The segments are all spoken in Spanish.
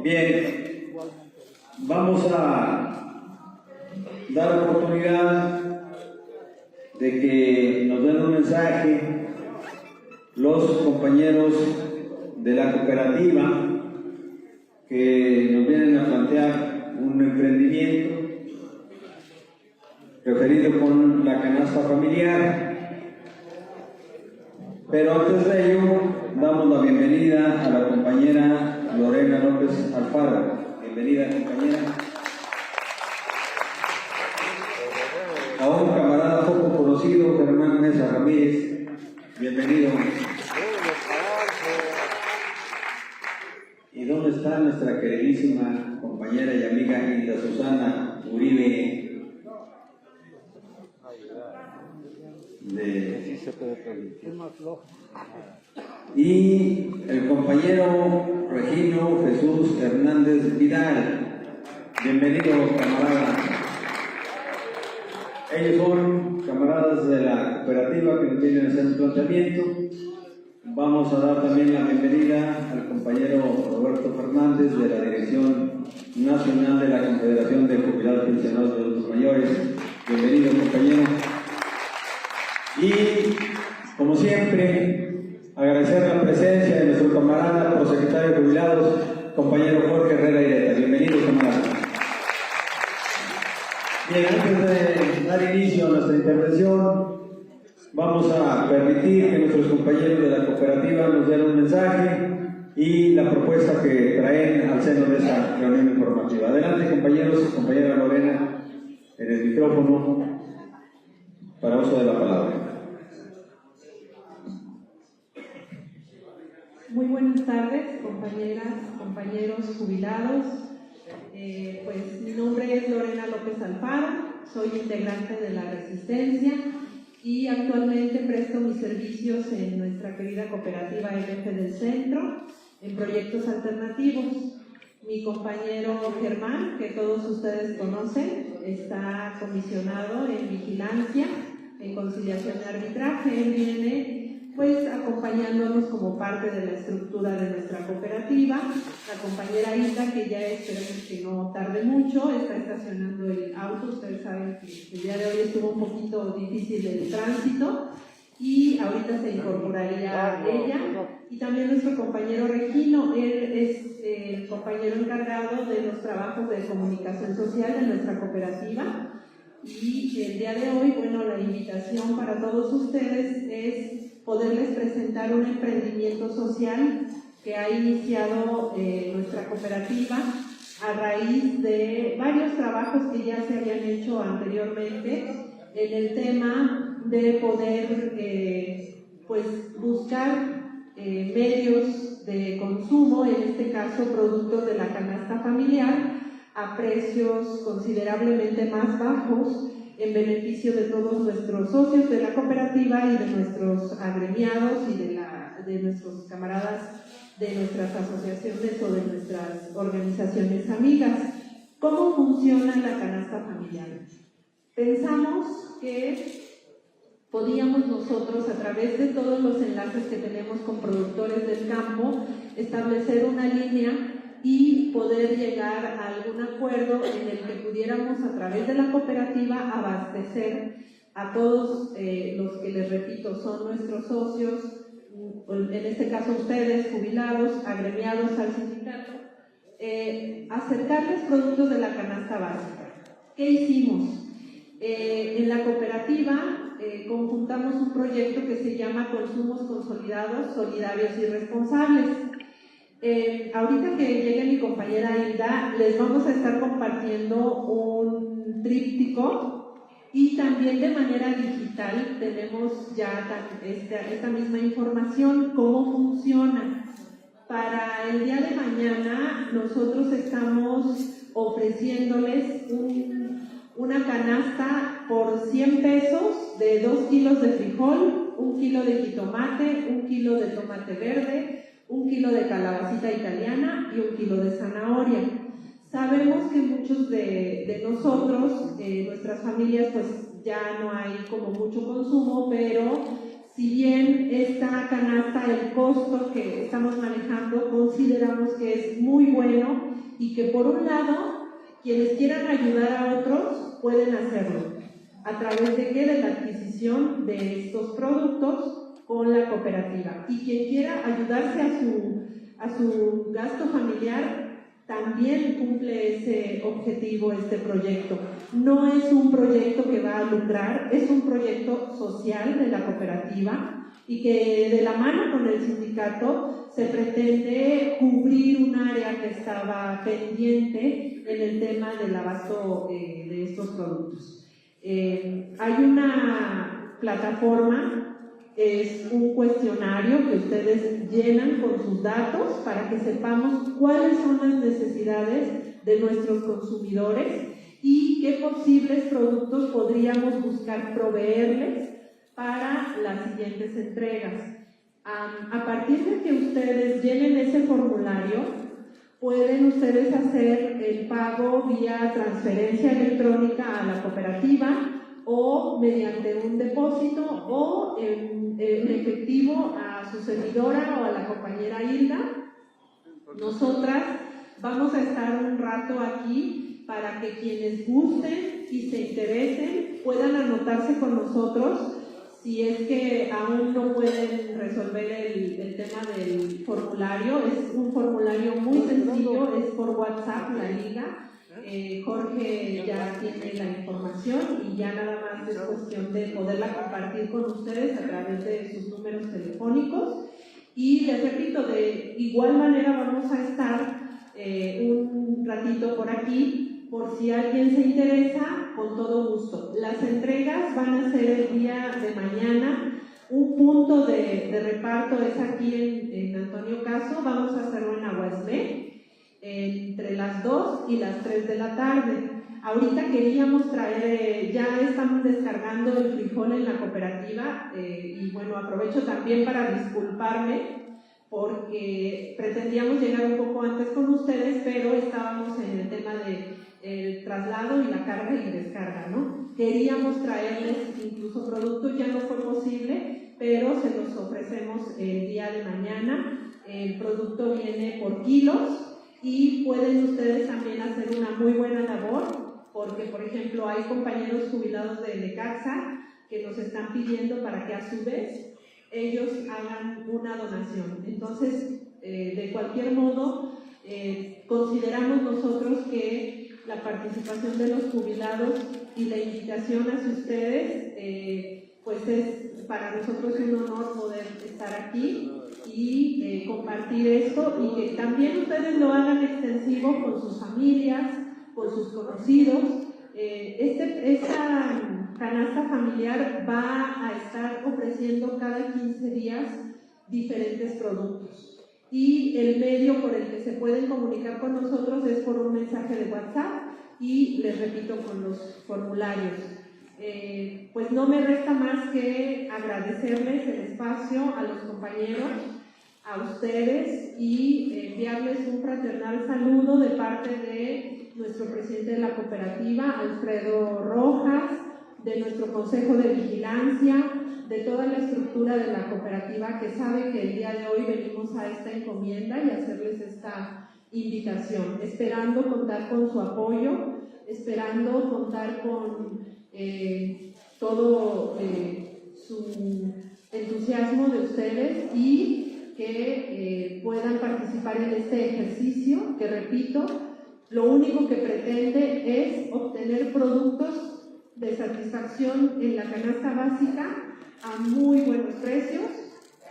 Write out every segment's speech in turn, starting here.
Bien, vamos a dar la oportunidad de que nos den un mensaje los compañeros de la cooperativa que nos vienen a plantear un emprendimiento referido con la canasta familiar. Pero antes de ello, damos la bienvenida a la compañera Lorena López Alfaro. Bienvenida, compañera. A un camarada poco conocido, Germán Mesa Ramírez. Bienvenido. ¿Y dónde está nuestra queridísima compañera y amiga Hilda Susana Uribe? Y el compañero Regino Jesús Hernández Vidal. Bienvenidos, camaradas. Ellos son camaradas de la cooperativa que nos vienen a hacer un planteamiento. Vamos a dar también la bienvenida al compañero Roberto Fernández de la Dirección Nacional de la Confederación de Jubilados Pensionados de Adultos Mayores. Bienvenido, compañero. Y, como siempre, agradecer la presencia de nuestro camarada prosecretario de Jubilados, compañero Jorge Herrera Ireta. Bienvenido, camarada. Bien, antes de dar inicio a nuestra intervención, vamos a permitir que nuestros compañeros de la cooperativa nos den un mensaje y la propuesta que traen al seno de esta reunión informativa. Adelante, compañeros, compañera Lorena, en el micrófono para uso de la palabra. Muy buenas tardes, compañeras, compañeros jubilados. Pues mi nombre es Lorena López Alfaro, soy integrante de la Resistencia y actualmente presto mis servicios en nuestra querida cooperativa MF del Centro en proyectos alternativos. Mi compañero Germán, que todos ustedes conocen, está comisionado en vigilancia, en conciliación y arbitraje. Él viene pues acompañándonos como parte de la estructura de nuestra cooperativa. La compañera Hilda, que ya esperemos que no tarde mucho, está estacionando el auto. Ustedes saben que el día de hoy estuvo un poquito difícil el tránsito y ahorita se incorporaría ella. Y también nuestro compañero Regino, él es el compañero encargado de los trabajos de comunicación social de nuestra cooperativa. Y el día de hoy, bueno, la invitación para todos ustedes es poderles presentar un emprendimiento social que ha iniciado nuestra cooperativa a raíz de varios trabajos que ya se habían hecho anteriormente en el tema de poder pues buscar medios de consumo, en este caso productos de la canasta familiar, a precios considerablemente más bajos en beneficio de todos nuestros socios de la cooperativa y de nuestros agremiados y de nuestros camaradas de nuestras asociaciones o de nuestras organizaciones amigas. ¿Cómo funciona la canasta familiar? Pensamos que podíamos nosotros, a través de todos los enlaces que tenemos con productores del campo, establecer una línea y poder llegar a algún acuerdo en el que pudiéramos, a través de la cooperativa, abastecer a todos los que, les repito, son nuestros socios, en este caso ustedes, jubilados, agremiados al sindicato, acercarles productos de la canasta básica. ¿Qué hicimos? En la cooperativa conjuntamos un proyecto que se llama Consumos Consolidados, Solidarios y Responsables. Ahorita que llegue mi compañera Hilda, les vamos a estar compartiendo un tríptico y también de manera digital tenemos ya esta misma información, cómo funciona. Para el día de mañana nosotros estamos ofreciéndoles una canasta por 100 pesos de 2 kilos de frijol, 1 kilo de jitomate, 1 kilo de tomate verde, 1 kilo de calabacita italiana y 1 kilo de zanahoria. Sabemos que muchos de nosotros, nuestras familias, pues ya no hay como mucho consumo, pero Si bien esta canasta, el costo que estamos manejando, consideramos que es muy bueno y que por un lado, quienes quieran ayudar a otros pueden hacerlo. ¿A través de qué? De la adquisición de estos productos con la cooperativa. Y quien quiera ayudarse a su gasto familiar, también cumple ese objetivo este proyecto. No es un proyecto que va a lucrar, es un proyecto social de la cooperativa y que de la mano con el sindicato se pretende cubrir un área que estaba pendiente en el tema del abasto de estos productos. Hay una plataforma, es un cuestionario que ustedes llenan con sus datos para que sepamos cuáles son las necesidades de nuestros consumidores y qué posibles productos podríamos buscar proveerles para las siguientes entregas. A partir de que ustedes llenen ese formulario, pueden ustedes hacer el pago vía transferencia electrónica a la cooperativa o mediante un depósito o en efectivo a su servidora o a la compañera Hilda. Nosotras vamos a estar un rato aquí para que quienes gusten y se interesen puedan anotarse con nosotros. Si es que aún no pueden resolver el tema del formulario, es un formulario muy sencillo, es por WhatsApp la liga. Jorge ya tiene la información y ya nada más es cuestión de poderla compartir con ustedes a través de sus números telefónicos. Y les repito, de igual manera vamos a estar un ratito por aquí por si alguien se interesa, con todo gusto. Las entregas van a ser el día de mañana. Un punto de reparto es aquí en Antonio Caso. Vamos a hacerlo en Aguasme, entre las 2 y las 3 de la tarde. Ahorita queríamos traer, ya estamos descargando el frijol en la cooperativa y bueno, aprovecho también para disculparme porque pretendíamos llegar un poco antes con ustedes, pero estábamos en el tema de el traslado y la carga y descarga, ¿no? Queríamos traerles incluso productos, ya no fue posible, pero se los ofrecemos el día de mañana. El producto viene por kilos y pueden ustedes también hacer una muy buena labor, porque por ejemplo hay compañeros jubilados de Necaxa que nos están pidiendo para que a su vez ellos hagan una donación. Entonces, de cualquier modo, consideramos nosotros que la participación de los jubilados y la invitación hacia ustedes, pues es para nosotros un honor poder estar aquí y compartir esto y que también ustedes lo hagan extensivo con sus familias, con sus conocidos. Esta canasta familiar va a estar ofreciendo cada 15 días diferentes productos. Y el medio por el que se pueden comunicar con nosotros es por un mensaje de WhatsApp y les repito con los formularios. Pues no me resta más que agradecerles el espacio a los compañeros, a ustedes y enviarles un fraternal saludo de parte de nuestro presidente de la cooperativa, Alfredo Rojas, de nuestro Consejo de Vigilancia, de toda la estructura de la cooperativa que sabe que el día de hoy venimos a esta encomienda y hacerles esta invitación, esperando contar con su apoyo, esperando contar con todo su entusiasmo de ustedes y que puedan participar en este ejercicio que, repito, lo único que pretende es obtener productos de satisfacción en la canasta básica a muy buenos precios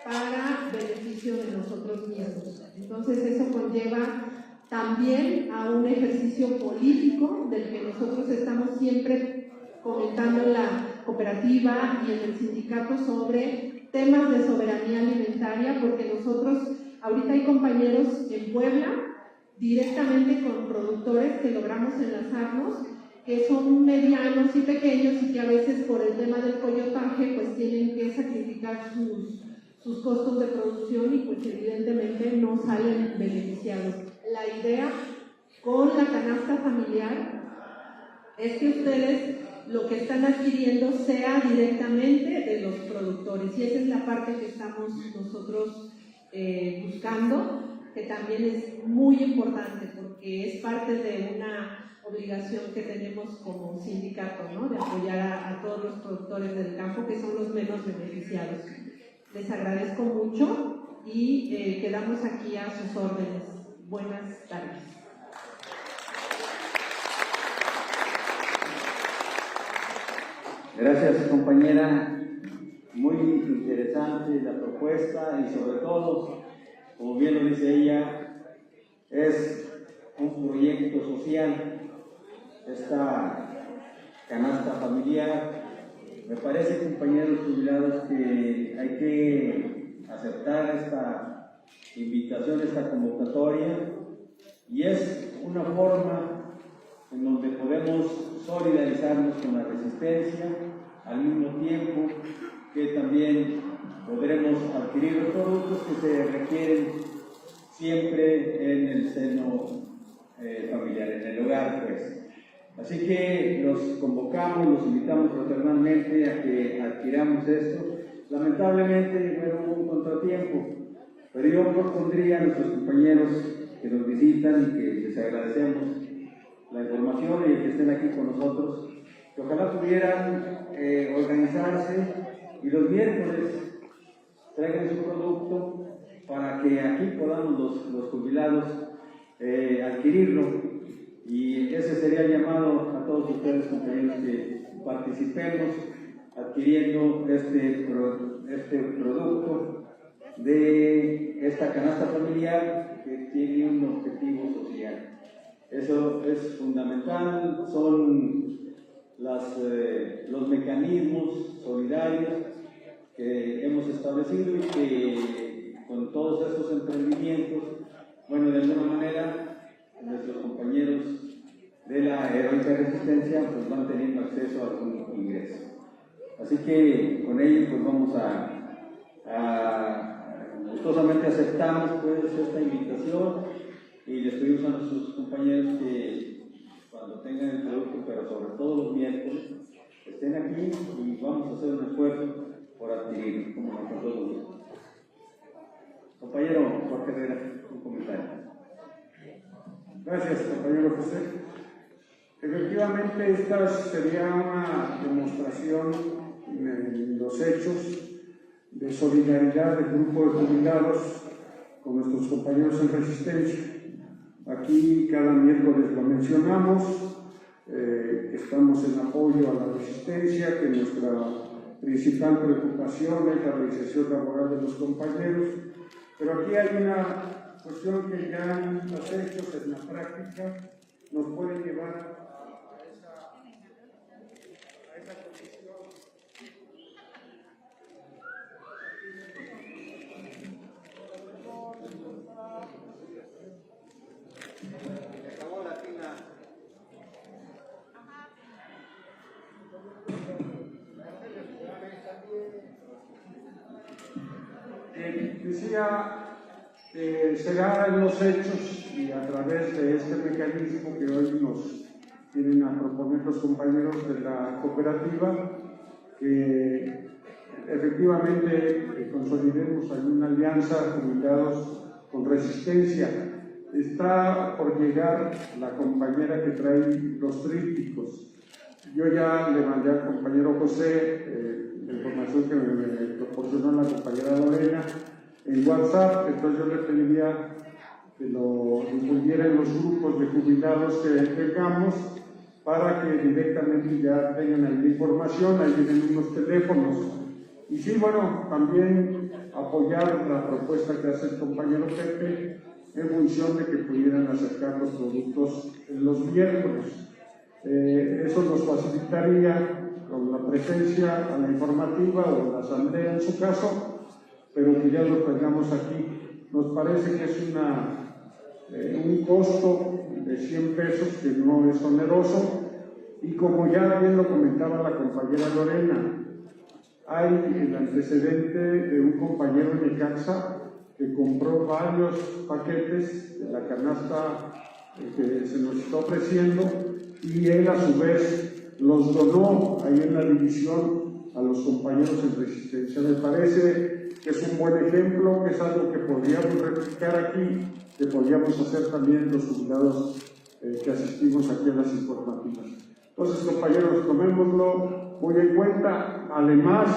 para beneficio de nosotros mismos. Entonces eso conlleva también a un ejercicio político del que nosotros estamos siempre comentando en la cooperativa y en el sindicato sobre temas de soberanía alimentaria, porque nosotros, ahorita hay compañeros en Puebla, directamente con productores que logramos enlazarnos, que son medianos y pequeños y que a veces por el tema del coyotaje pues tienen que sacrificar sus costos de producción y pues evidentemente no salen beneficiados. La idea con la canasta familiar es que ustedes lo que están adquiriendo sea directamente de los productores, y esa es la parte que estamos nosotros buscando, que también es muy importante porque es parte de una obligación que tenemos como sindicato, ¿no? De apoyar a todos los productores del campo, que son los menos beneficiados. Les agradezco mucho y quedamos aquí a sus órdenes. Buenas tardes. Gracias, compañera. Muy interesante la propuesta y sobre todo, como bien lo dice ella, es un proyecto social. Esta canasta familiar, me parece, compañeros jubilados, que hay que aceptar esta invitación, esta convocatoria, y es una forma en donde podemos solidarizarnos con la resistencia, al mismo tiempo que también podremos adquirir los productos que se requieren siempre en el seno familiar, en el hogar, pues. Así que los convocamos, los invitamos fraternalmente a que adquiramos esto. Lamentablemente, bueno, hubo un contratiempo, pero yo propondría a nuestros compañeros que nos visitan y que les agradecemos la información y el que estén aquí con nosotros, que ojalá pudieran organizarse y los miércoles traigan su producto para que aquí podamos los jubilados adquirirlo. Y ese sería el llamado a todos ustedes, compañeros, que participemos adquiriendo este producto de esta canasta familiar que tiene un objetivo social. Eso es fundamental, son los mecanismos solidarios que hemos establecido y que con todos estos emprendimientos, bueno, de alguna manera, nuestros compañeros de la heroica resistencia pues van teniendo acceso a algún ingreso. Así que con ello pues vamos gustosamente aceptamos pues esta invitación y les pedimos a nuestros compañeros que cuando tengan el producto, pero sobre todo los miércoles, estén aquí y vamos a hacer un esfuerzo por adquirirlo, como con todo gusto. Compañero Jorge Herrera, un comentario. Gracias, compañero José. Efectivamente, esta sería una demostración en los hechos de solidaridad del grupo de jubilados con nuestros compañeros en resistencia. Aquí cada miércoles lo mencionamos, estamos en apoyo a la resistencia, que nuestra principal preocupación es la realización laboral de los compañeros, pero aquí hay una cuestión que ya en los hechos, en la práctica, nos puede llevar a esa condición. Decía, será en los hechos y a través de este mecanismo que hoy nos vienen a proponer los compañeros de la cooperativa, que efectivamente consolidemos alguna alianza jubilados con resistencia. Está por llegar la compañera que trae los trípticos. Yo ya le mandé al compañero José la información que me proporcionó la compañera Lorena en WhatsApp, entonces yo le pediría que lo difundiera en los grupos de jubilados que tengamos para que directamente ya tengan ahí la información, ahí tienen unos teléfonos. Y sí, bueno, también apoyar la propuesta que hace el compañero Pepe en función de que pudieran acercar los productos en los miércoles. Eso nos facilitaría con la presencia a la informativa o la asamblea en su caso, pero que ya lo tengamos aquí. Nos parece que es un costo de 100 pesos que no es oneroso, y como ya bien lo comentaba la compañera Lorena, hay el antecedente de un compañero en Necaxa que compró varios paquetes de la canasta que se nos está ofreciendo, y él a su vez los donó ahí en la división a los compañeros en Resistencia. Me parece que es un buen ejemplo, que es algo que podríamos replicar aquí, que podríamos hacer también los jubilados que asistimos aquí a las informativas. Entonces, compañeros, tomémoslo muy en cuenta, además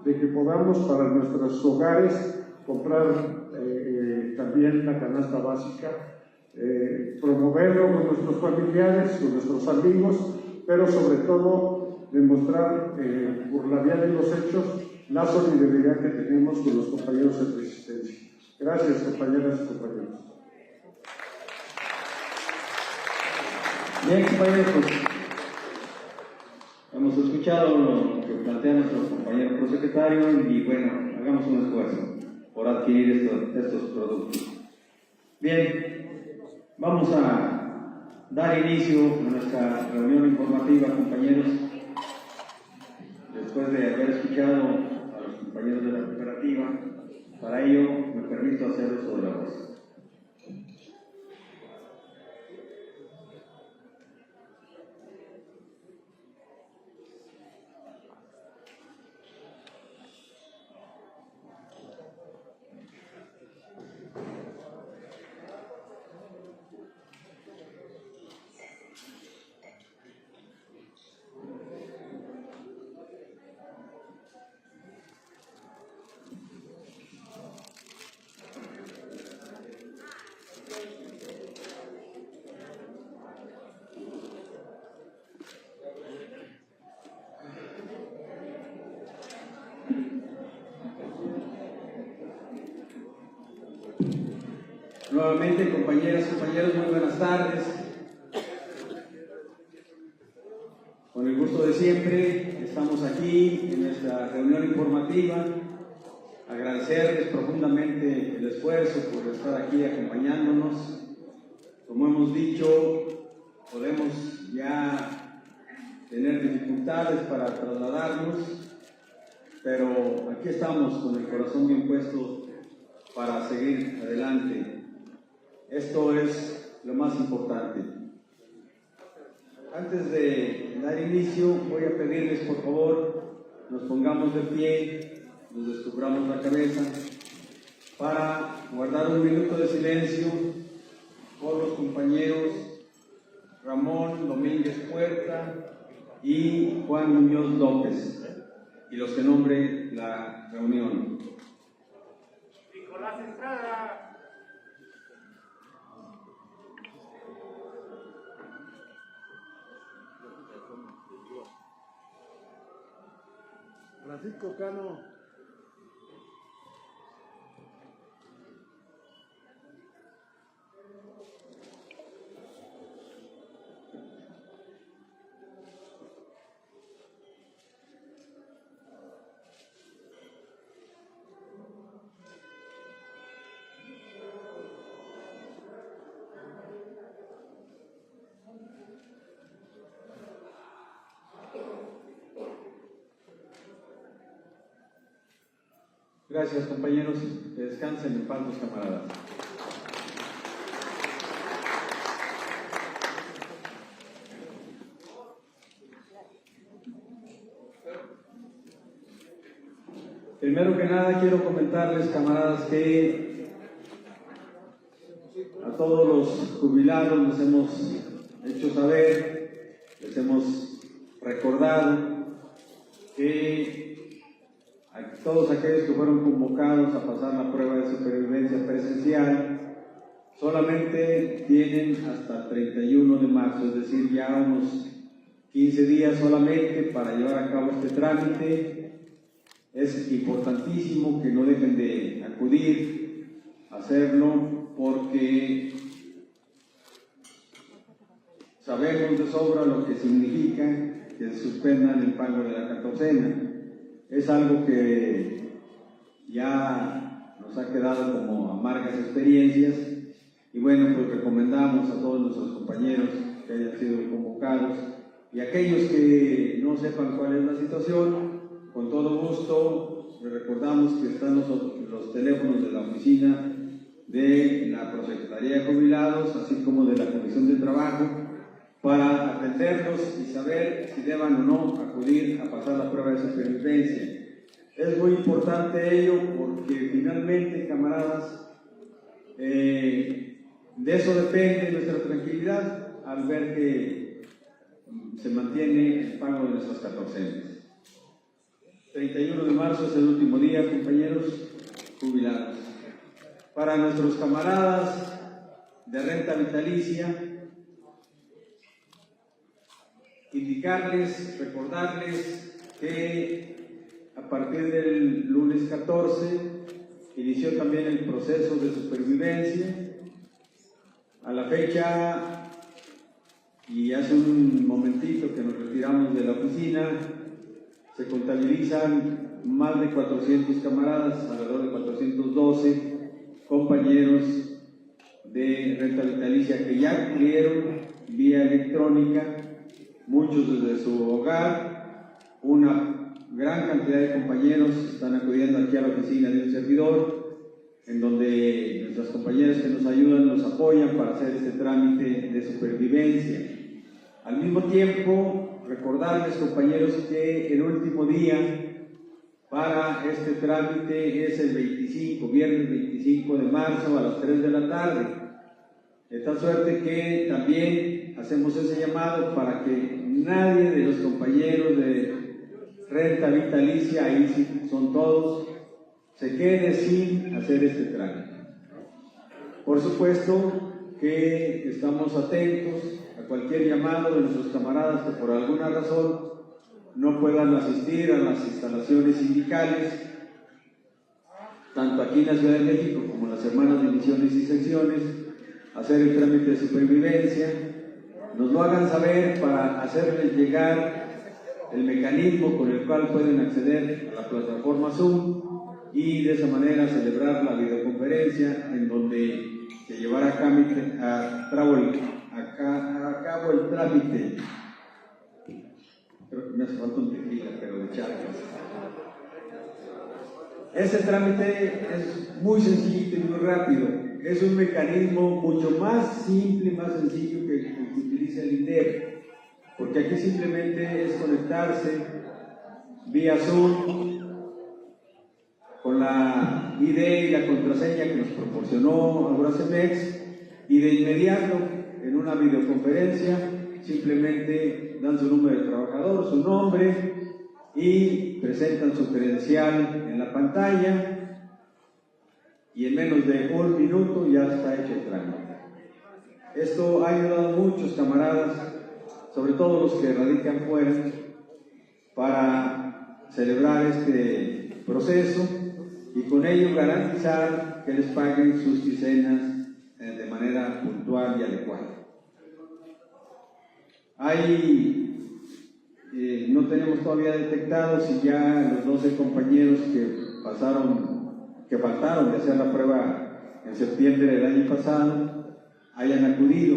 de que podamos para nuestros hogares comprar también la canasta básica, promoverlo con nuestros familiares, con nuestros amigos, pero sobre todo demostrar por la vía de los hechos la solidaridad que tenemos con los compañeros de Resistencia. Gracias, compañeras y compañeros. Bien, compañeros, pues hemos escuchado lo que plantea nuestro compañero prosecretario y bueno, hagamos un esfuerzo por adquirir estos productos. Bien, vamos a dar inicio a nuestra reunión informativa, compañeros. Después de haber escuchado a los compañeros de la cooperativa, para ello me permito hacer uso de la voz. Nuevamente, compañeras y compañeros, muy buenas tardes. Con el gusto de siempre, estamos aquí en nuestra reunión informativa. Agradecerles profundamente el esfuerzo por estar aquí acompañándonos. Como hemos dicho, podemos ya tener dificultades para trasladarnos, pero aquí estamos con el corazón bien puesto para seguir adelante. Esto es lo más importante. Antes de dar inicio, voy a pedirles por favor, nos pongamos de pie, nos descubramos la cabeza, para guardar un minuto de silencio por los compañeros Ramón Domínguez Puerta y Juan Muñoz López, y los que nombre la reunión. Nicolás Estrada. Francisco Cano. Gracias, compañeros. Que descansen en paz, los camaradas. Primero que nada, quiero comentarles, camaradas, que a todos los jubilados les hemos hecho saber, les hemos recordado que a todos aquellos que fueron convocados a pasar la prueba de supervivencia presencial solamente tienen hasta el 31 de marzo, es decir, ya unos 15 días solamente para llevar a cabo este trámite. Es importantísimo que no dejen de acudir a hacerlo porque sabemos de sobra lo que significa que suspendan el pago de la catorcena. Es algo que ya nos ha quedado como amargas experiencias y bueno, pues recomendamos a todos nuestros compañeros que hayan sido convocados y aquellos que no sepan cuál es la situación, con todo gusto les recordamos que están los teléfonos de la oficina de la Prosecretaría de Jubilados, así como de la Comisión de Trabajo, para atenderlos y saber si deban o no acudir a pasar la prueba de supervivencia. Es muy importante ello porque finalmente, camaradas, de eso depende nuestra tranquilidad al ver que se mantiene el pago de nuestras catorcenas. 31 de marzo es el último día, compañeros jubilados. Para nuestros camaradas de renta vitalicia, indicarles, recordarles que a partir del lunes 14 inició también el proceso de supervivencia. A la fecha, y hace un momentito que nos retiramos de la oficina, se contabilizan más de 400 camaradas, alrededor de 412 compañeros de renta vitalicia que ya acudieron vía electrónica, muchos desde su hogar. Una gran cantidad de compañeros están acudiendo aquí a la oficina de un servidor, en donde nuestras compañeras que nos ayudan nos apoyan para hacer este trámite de supervivencia. Al mismo tiempo, recordarles, compañeros, que el último día para este trámite es el 25, viernes 25 de marzo a las 3 de la tarde. De tal suerte que también hacemos ese llamado para que nadie de los compañeros de renta vitalicia, ahí sí son todos, se quede sin hacer este trámite. Por supuesto que estamos atentos a cualquier llamado de nuestros camaradas que por alguna razón no puedan asistir a las instalaciones sindicales, tanto aquí en la Ciudad de México como en las hermanas divisiones y secciones, hacer el trámite de supervivencia. Nos lo hagan saber para hacerles llegar el mecanismo con el cual pueden acceder a la plataforma Zoom y de esa manera celebrar la videoconferencia en donde se llevará a cabo el trámite. Creo que me hace falta un tequila, pero de charlas. Ese trámite es muy sencillo y muy rápido. Es un mecanismo mucho más simple, más sencillo que el que utiliza el INDEP, porque aquí simplemente es conectarse vía Zoom con la ID y la contraseña que nos proporcionó Auracemex, y de inmediato en una videoconferencia simplemente dan su número de trabajador, su nombre y presentan su credencial en la pantalla, y en menos de un minuto ya está hecho el trámite. Esto ha ayudado a muchos camaradas, sobre todo los que radican fuera, para celebrar este proceso y con ello garantizar que les paguen sus quincenas de manera puntual y adecuada. No tenemos todavía detectado si ya los 12 compañeros que faltaron de hacer la prueba en septiembre del año pasado hayan acudido.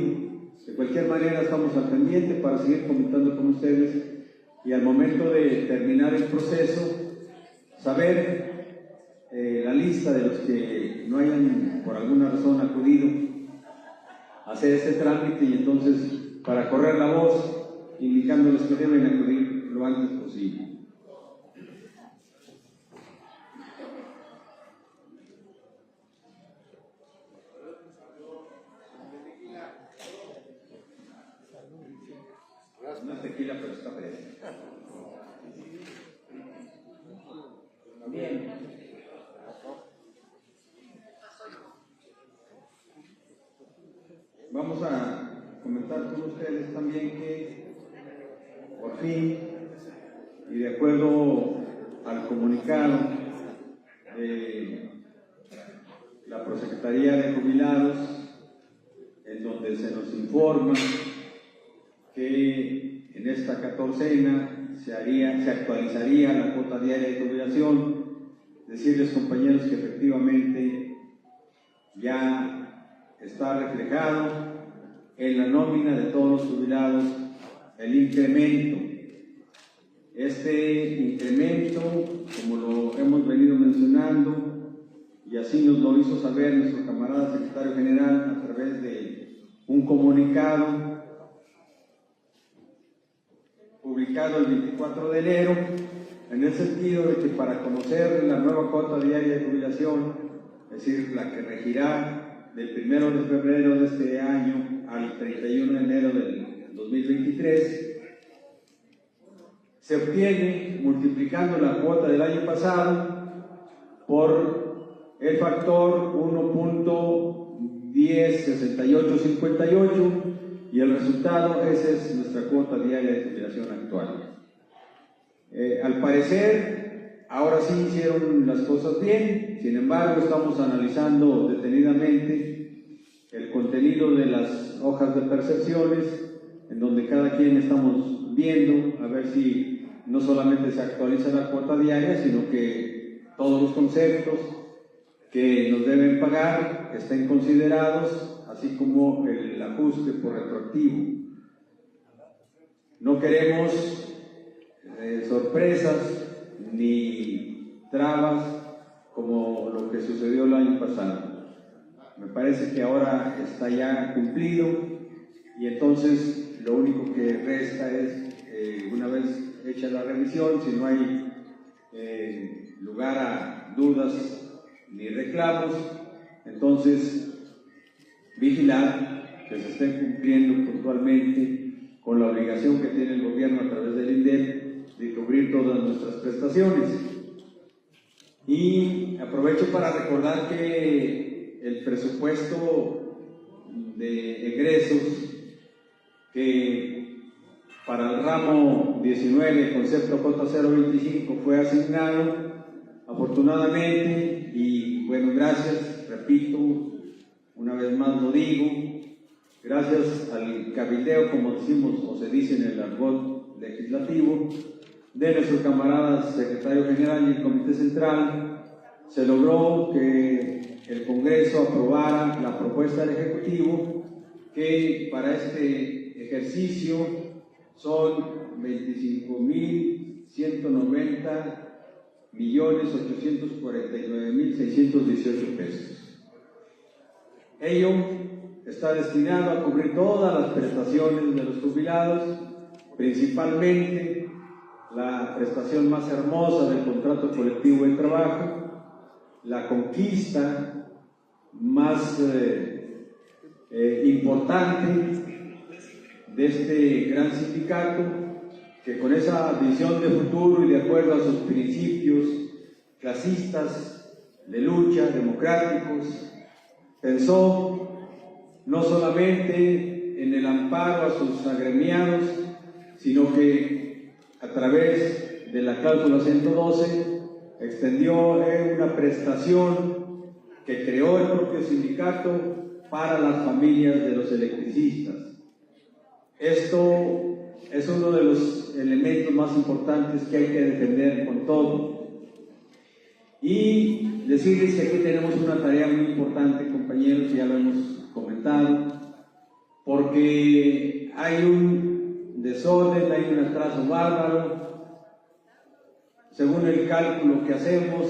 De cualquier manera estamos al pendiente para seguir comentando con ustedes y al momento de terminar el proceso saber la lista de los que no hayan por alguna razón acudido a hacer este trámite, y entonces para correr la voz indicándoles que deben acudir lo antes posible. No es tequila, pero está fresca. Bien. Vamos a comentar con ustedes también que por fin, y de acuerdo al comunicado de la Prosecretaría de Jubilados, en donde se nos informa que en esta catorcena se actualizaría la cuota diaria de jubilación, decirles, compañeros, que efectivamente ya está reflejado en la nómina de todos los jubilados el incremento. Este incremento, como lo hemos venido mencionando, y así nos lo hizo saber nuestro camarada secretario general a través de un comunicado, publicado el 24 de enero, en el sentido de que para conocer la nueva cuota diaria de jubilación, es decir, la que regirá del 1 de febrero de este año al 31 de enero del 2023, se obtiene multiplicando la cuota del año pasado por el factor 1.106858 y el resultado, esa es nuestra cuota diaria de jubilación actual. Al parecer, ahora sí hicieron las cosas bien, sin embargo estamos analizando detenidamente el contenido de las hojas de percepciones, en donde cada quien estamos viendo a ver si no solamente se actualiza la cuota diaria, sino que todos los conceptos que nos deben pagar estén considerados, así como el ajuste por retroactivo. No queremos sorpresas ni trabas como lo que sucedió el año pasado. Me parece que ahora está ya cumplido y entonces lo único que resta es, una vez hecha la revisión, si no hay lugar a dudas ni reclamos, entonces vigilar que se esté cumpliendo puntualmente con la obligación que tiene el gobierno a través del INDEP de cubrir todas nuestras prestaciones. Y aprovecho para recordar que el presupuesto de egresos que para el ramo 19, concepto J025, fue asignado afortunadamente, y bueno, gracias, repito, una vez más lo digo, gracias al cabildeo, como decimos o se dice en el argot legislativo, de nuestro camarada secretario general y el Comité Central, se logró que el Congreso aprobara la propuesta del Ejecutivo, que para este ejercicio son 25.190.849.618 pesos. Ello está destinado a cubrir todas las prestaciones de los jubilados, principalmente la prestación más hermosa del contrato colectivo de trabajo, la conquista más importante de este gran sindicato, que con esa visión de futuro y de acuerdo a sus principios clasistas, de lucha, democráticos, pensó no solamente en el amparo a sus agremiados, sino que a través de la cláusula 112 extendió una prestación que creó el propio sindicato para las familias de los electricistas. Esto es uno de los elementos más importantes que hay que defender con todo. Y decirles que aquí tenemos una tarea muy importante, compañeros, ya lo hemos comentado, porque hay un desorden, hay un atraso bárbaro. Según el cálculo que hacemos,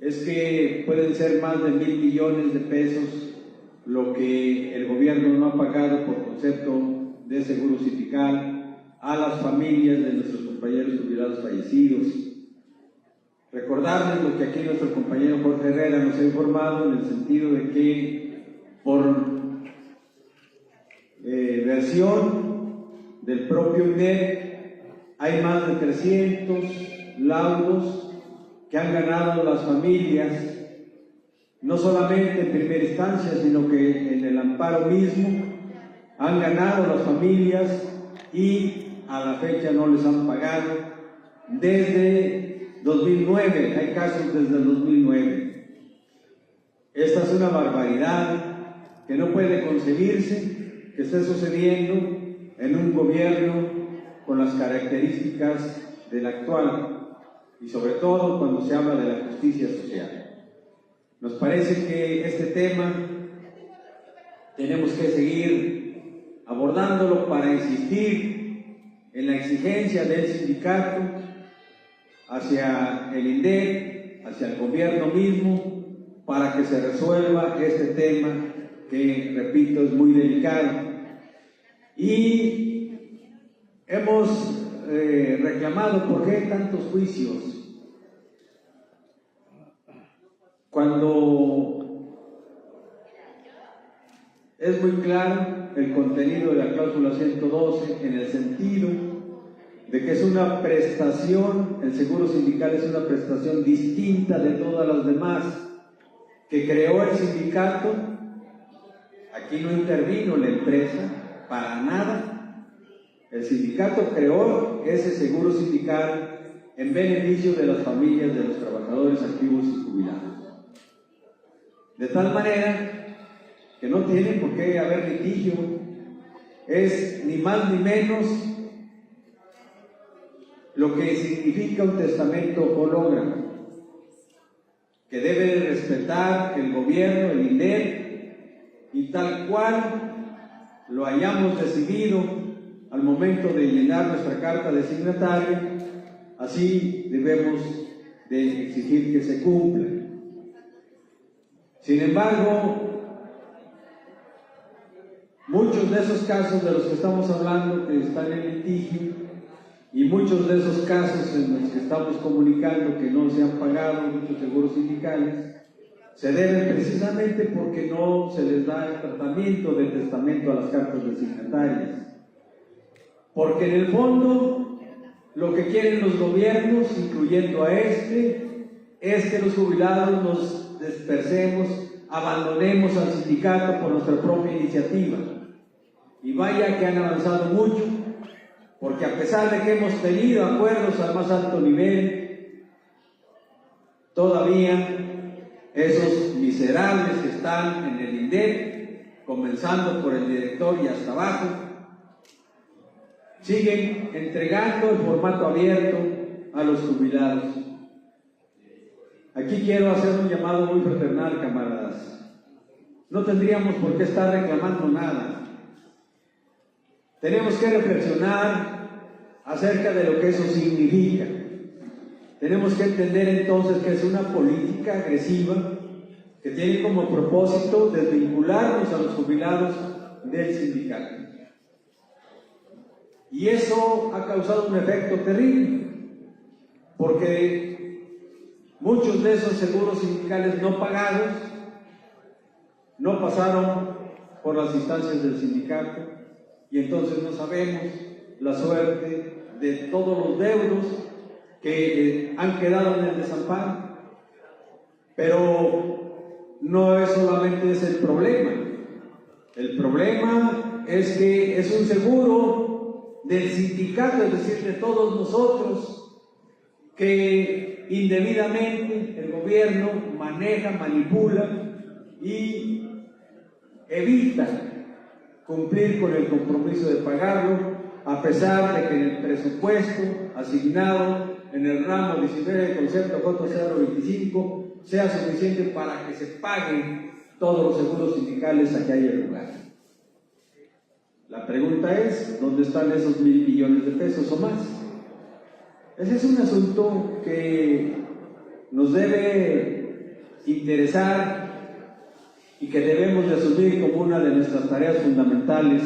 es que pueden ser más de 1,000 millones de pesos lo que el gobierno no ha pagado por concepto de seguro sindical a las familias de nuestros compañeros jubilados fallecidos. Recordarles lo que aquí nuestro compañero Jorge Herrera nos ha informado, en el sentido de que por versión del propio INDEP hay más de 300 laudos que han ganado las familias, no solamente en primera instancia, sino que en el amparo mismo han ganado las familias y a la fecha no les han pagado desde 2009, hay casos desde el 2009. Esta es una barbaridad que no puede concebirse que esté sucediendo en un gobierno con las características del actual, y sobre todo cuando se habla de la justicia social. Nos parece que este tema tenemos que seguir abordándolo para insistir en la exigencia del sindicato hacia el INDEP, hacia el gobierno mismo, para que se resuelva este tema que, repito, es muy delicado. Y hemos reclamado por qué tantos juicios cuando es muy claro el contenido de la cláusula 112 en el sentido de que es una prestación, el seguro sindical es una prestación distinta de todas las demás que creó el sindicato. Aquí no intervino la empresa para nada. El sindicato creó ese seguro sindical en beneficio de las familias de los trabajadores activos y jubilados. De tal manera que no tiene por qué haber litigio, es ni más ni menos lo que significa un testamento hológrafo, que debe de respetar el gobierno, el INDER, y tal cual lo hayamos decidido al momento de llenar nuestra carta de signatario, así debemos de exigir que se cumpla. Sin embargo, muchos de esos casos de los que estamos hablando que están en litigio y muchos de esos casos en los que estamos comunicando que no se han pagado muchos seguros sindicales se deben precisamente porque no se les da el tratamiento de testamento a las cartas de signatarias. Porque en el fondo lo que quieren los gobiernos, incluyendo a este, es que los jubilados nos dispersemos, abandonemos al sindicato por nuestra propia iniciativa. Y vaya que han avanzado mucho, porque a pesar de que hemos tenido acuerdos al más alto nivel, todavía esos miserables que están en el INDER, comenzando por el director y hasta abajo, siguen entregando el formato abierto a los jubilados. Aquí quiero hacer un llamado muy fraternal, camaradas. No tendríamos por qué estar reclamando nada. Tenemos que reflexionar acerca de lo que eso significa. Tenemos que entender entonces que es una política agresiva que tiene como propósito desvincularnos a los jubilados del sindicato. Y eso ha causado un efecto terrible, porque muchos de esos seguros sindicales no pagados no pasaron por las instancias del sindicato, y entonces no sabemos la suerte de todos los deudos que han quedado en el desamparo. Pero no es solamente ese el problema. El problema es que es un seguro del sindicato, es decir, de todos nosotros, que indebidamente el gobierno maneja, manipula y evita cumplir con el compromiso de pagarlo, a pesar de que en el presupuesto asignado en el ramo 19 del concepto J025 sea suficiente para que se paguen todos los seguros sindicales a que haya lugar. La pregunta es, ¿dónde están esos 1.000 millones de pesos o más? Ese es un asunto que nos debe interesar y que debemos de asumir como una de nuestras tareas fundamentales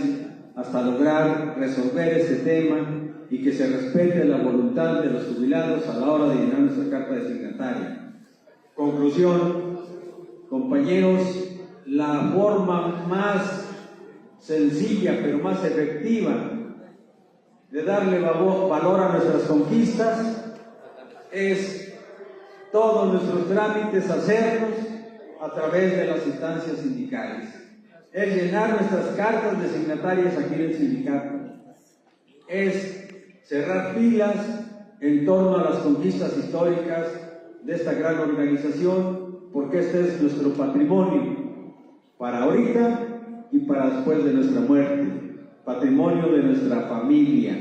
hasta lograr resolver este tema y que se respete la voluntad de los jubilados a la hora de llenar nuestra carta de signataria. Conclusión, compañeros, la forma más sencilla pero más efectiva de darle valor a nuestras conquistas es todos nuestros trámites hacerlos a través de las instancias sindicales. Es llenar nuestras cartas de signatarias aquí en el sindicato. Es cerrar filas en torno a las conquistas históricas de esta gran organización, porque este es nuestro patrimonio para ahorita y para después de nuestra muerte, patrimonio de nuestra familia.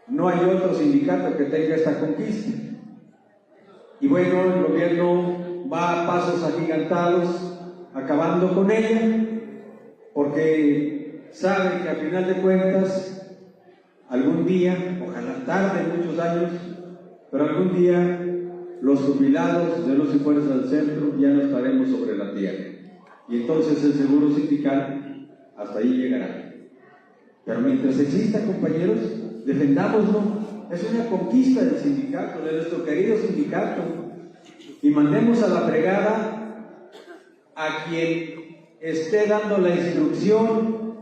No hay otro sindicato que tenga esta conquista. Y bueno, el gobierno va a pasos agigantados acabando con ella, porque sabe que a final de cuentas, algún día, ojalá tarde, muchos años, pero algún día los jubilados de los y fuerzas del centro ya no estaremos sobre la tierra. Y entonces el seguro sindical hasta ahí llegará. Pero mientras exista, compañeros, defendámoslo. Es una conquista del sindicato, de nuestro querido sindicato, y mandemos a la fregada a quien esté dando la instrucción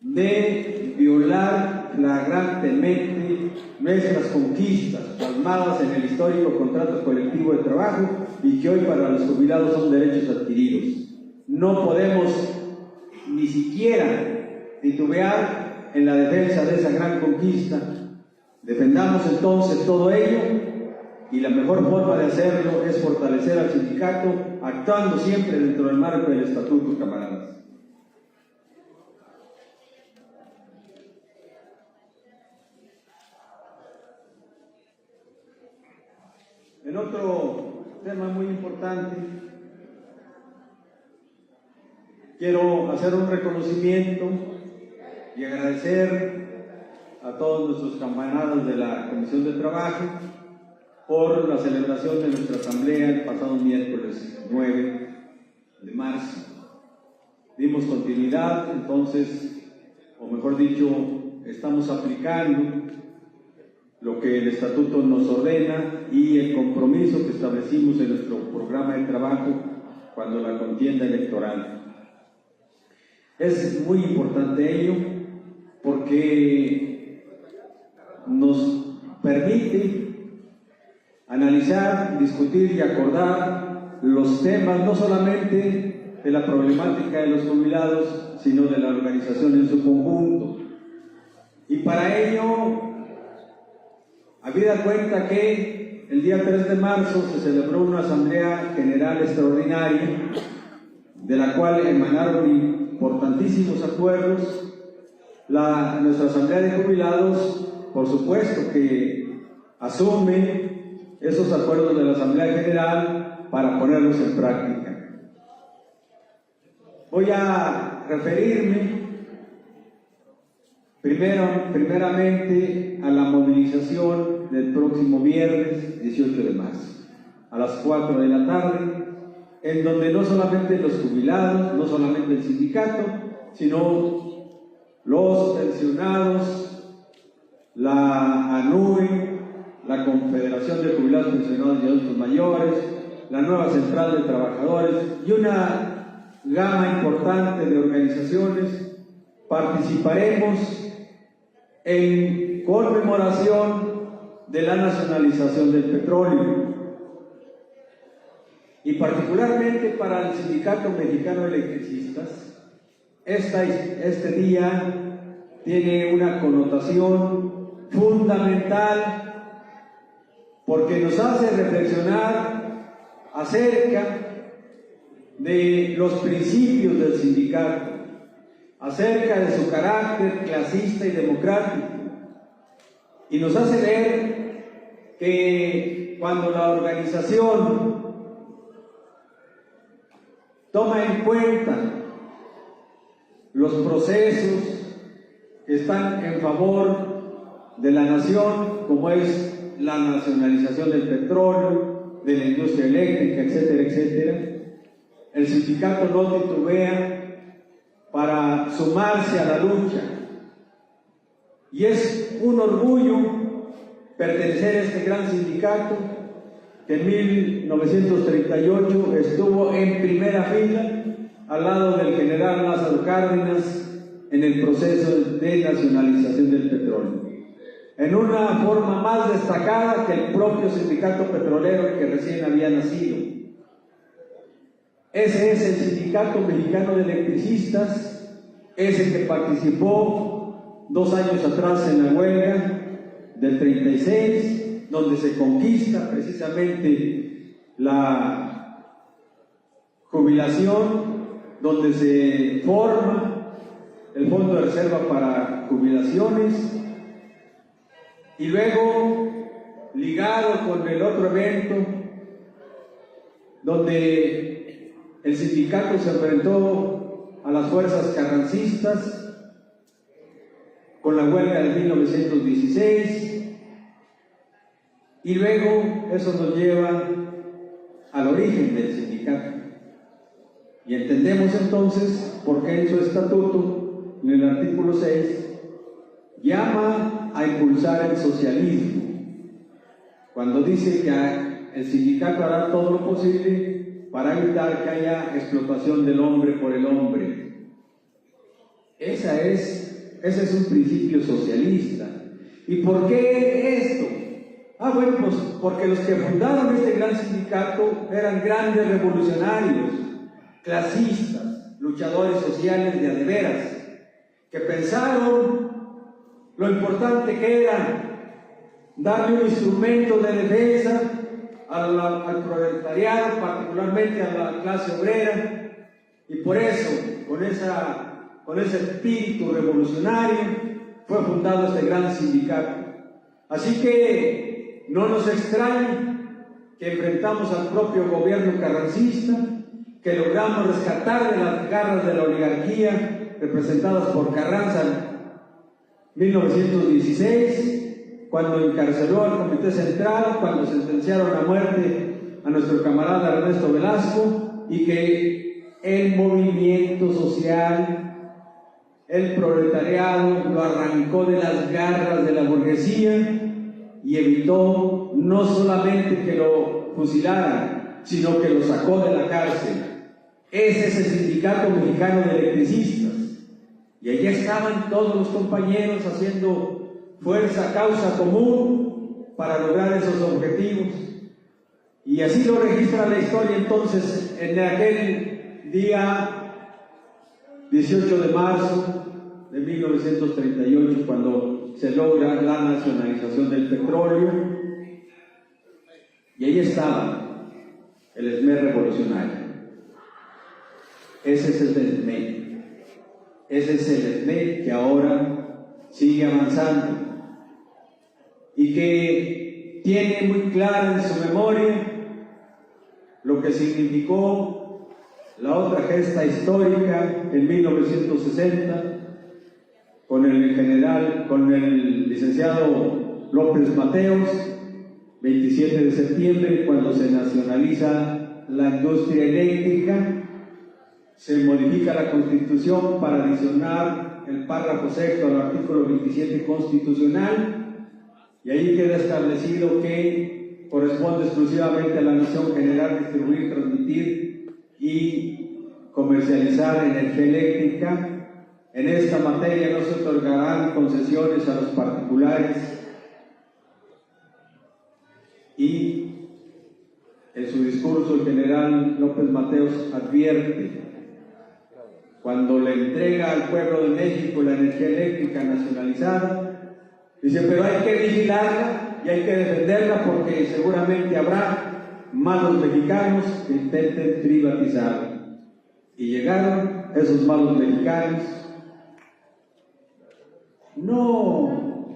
de violar flagrantemente nuestras conquistas plasmadas en el histórico contrato colectivo de trabajo y que hoy para los jubilados son derechos adquiridos. No podemos ni siquiera titubear en la defensa de esa gran conquista. Defendamos entonces todo ello, y la mejor forma de hacerlo es fortalecer al sindicato, actuando siempre dentro del marco del estatuto, camaradas. En otro tema muy importante, quiero hacer un reconocimiento y agradecer a todos nuestros camaradas de la Comisión de Trabajo por la celebración de nuestra asamblea el pasado miércoles 9 de marzo. Dimos continuidad, entonces, o mejor dicho, estamos aplicando lo que el estatuto nos ordena y el compromiso que establecimos en nuestro programa de trabajo cuando la contienda electoral. Es muy importante ello porque nos permite analizar, discutir y acordar los temas no solamente de la problemática de los jubilados, sino de la organización en su conjunto. Y para ello, habida cuenta que el día 3 de marzo se celebró una asamblea general extraordinaria, de la cual emanaron importantísimos acuerdos, nuestra asamblea de jubilados, por supuesto que asume esos acuerdos de la asamblea general para ponerlos en práctica. Voy a referirme primeramente a la movilización del próximo viernes 18 de marzo a las 4 de la tarde, en donde no solamente los jubilados, no solamente el sindicato, sino los pensionados, la ANUE, la Confederación de Jubilados, Pensionados y Adultos Mayores, la nueva Central de Trabajadores y una gama importante de organizaciones participaremos en conmemoración de la nacionalización del petróleo. Y particularmente para el Sindicato Mexicano de Electricistas, este día tiene una connotación fundamental porque nos hace reflexionar acerca de los principios del sindicato, acerca de su carácter clasista y democrático, y nos hace ver que cuando la organización toma en cuenta los procesos que están en favor de la nación, como es la nacionalización del petróleo, de la industria eléctrica, etcétera, etcétera, el sindicato no titubea para sumarse a la lucha. Y es un orgullo pertenecer a este gran sindicato que en 1938 estuvo en primera fila al lado del general Lázaro Cárdenas en el proceso de nacionalización del petróleo, en una forma más destacada que el propio sindicato petrolero que recién había nacido. Ese es el Sindicato Mexicano de Electricistas, ese que participó 2 años atrás en la huelga del 36, donde se conquista precisamente la jubilación, donde se forma el Fondo de Reserva para Jubilaciones, y luego ligado con el otro evento donde el sindicato se enfrentó a las fuerzas carrancistas con la huelga de 1916, y luego eso nos lleva al origen del sindicato. Y entendemos entonces por qué en su estatuto, en el artículo 6, llama a impulsar el socialismo, cuando dice que el sindicato hará todo lo posible para evitar que haya explotación del hombre por el hombre. Ese es un principio socialista. ¿Y por qué esto? Bueno, pues porque los que fundaron este gran sindicato eran grandes revolucionarios, clasistas, luchadores sociales de a de veras, que pensaron lo importante que era darle un instrumento de defensa al proletariado, particularmente a la clase obrera, y por eso, con ese espíritu revolucionario, fue fundado este gran sindicato. Así que no nos extraña que enfrentamos al propio gobierno carrancista, que logramos rescatar de las garras de la oligarquía representadas por Carranza en 1916, cuando encarceló al Comité Central, cuando sentenciaron a muerte a nuestro camarada Ernesto Velasco, y que el movimiento social, el proletariado, lo arrancó de las garras de la burguesía y evitó no solamente que lo fusilaran, sino que lo sacó de la cárcel. Ese es el Sindicato Mexicano de Electricistas. Y allí estaban todos los compañeros haciendo fuerza, causa común para lograr esos objetivos. Y así lo registra la historia entonces en aquel día 18 de marzo de 1938, cuando se logra la nacionalización del petróleo. Y ahí estaba el SME revolucionario. Ese es el SME. Ese es el SME que ahora sigue avanzando y que tiene muy clara en su memoria lo que significó la otra gesta histórica en 1960 con el licenciado López Mateos, 27 de septiembre, cuando se nacionaliza la industria eléctrica. Se modifica la Constitución para adicionar el párrafo sexto al artículo 27 constitucional, y ahí queda establecido que corresponde exclusivamente a la nación generar, distribuir, transmitir y comercializar energía eléctrica. En esta materia no se otorgarán concesiones a los particulares, y en su discurso el general López Mateos advierte, cuando le entrega al pueblo de México la energía eléctrica nacionalizada, dice: pero hay que vigilarla y hay que defenderla, porque seguramente habrá malos mexicanos que intenten privatizarla. Y llegaron esos malos mexicanos, no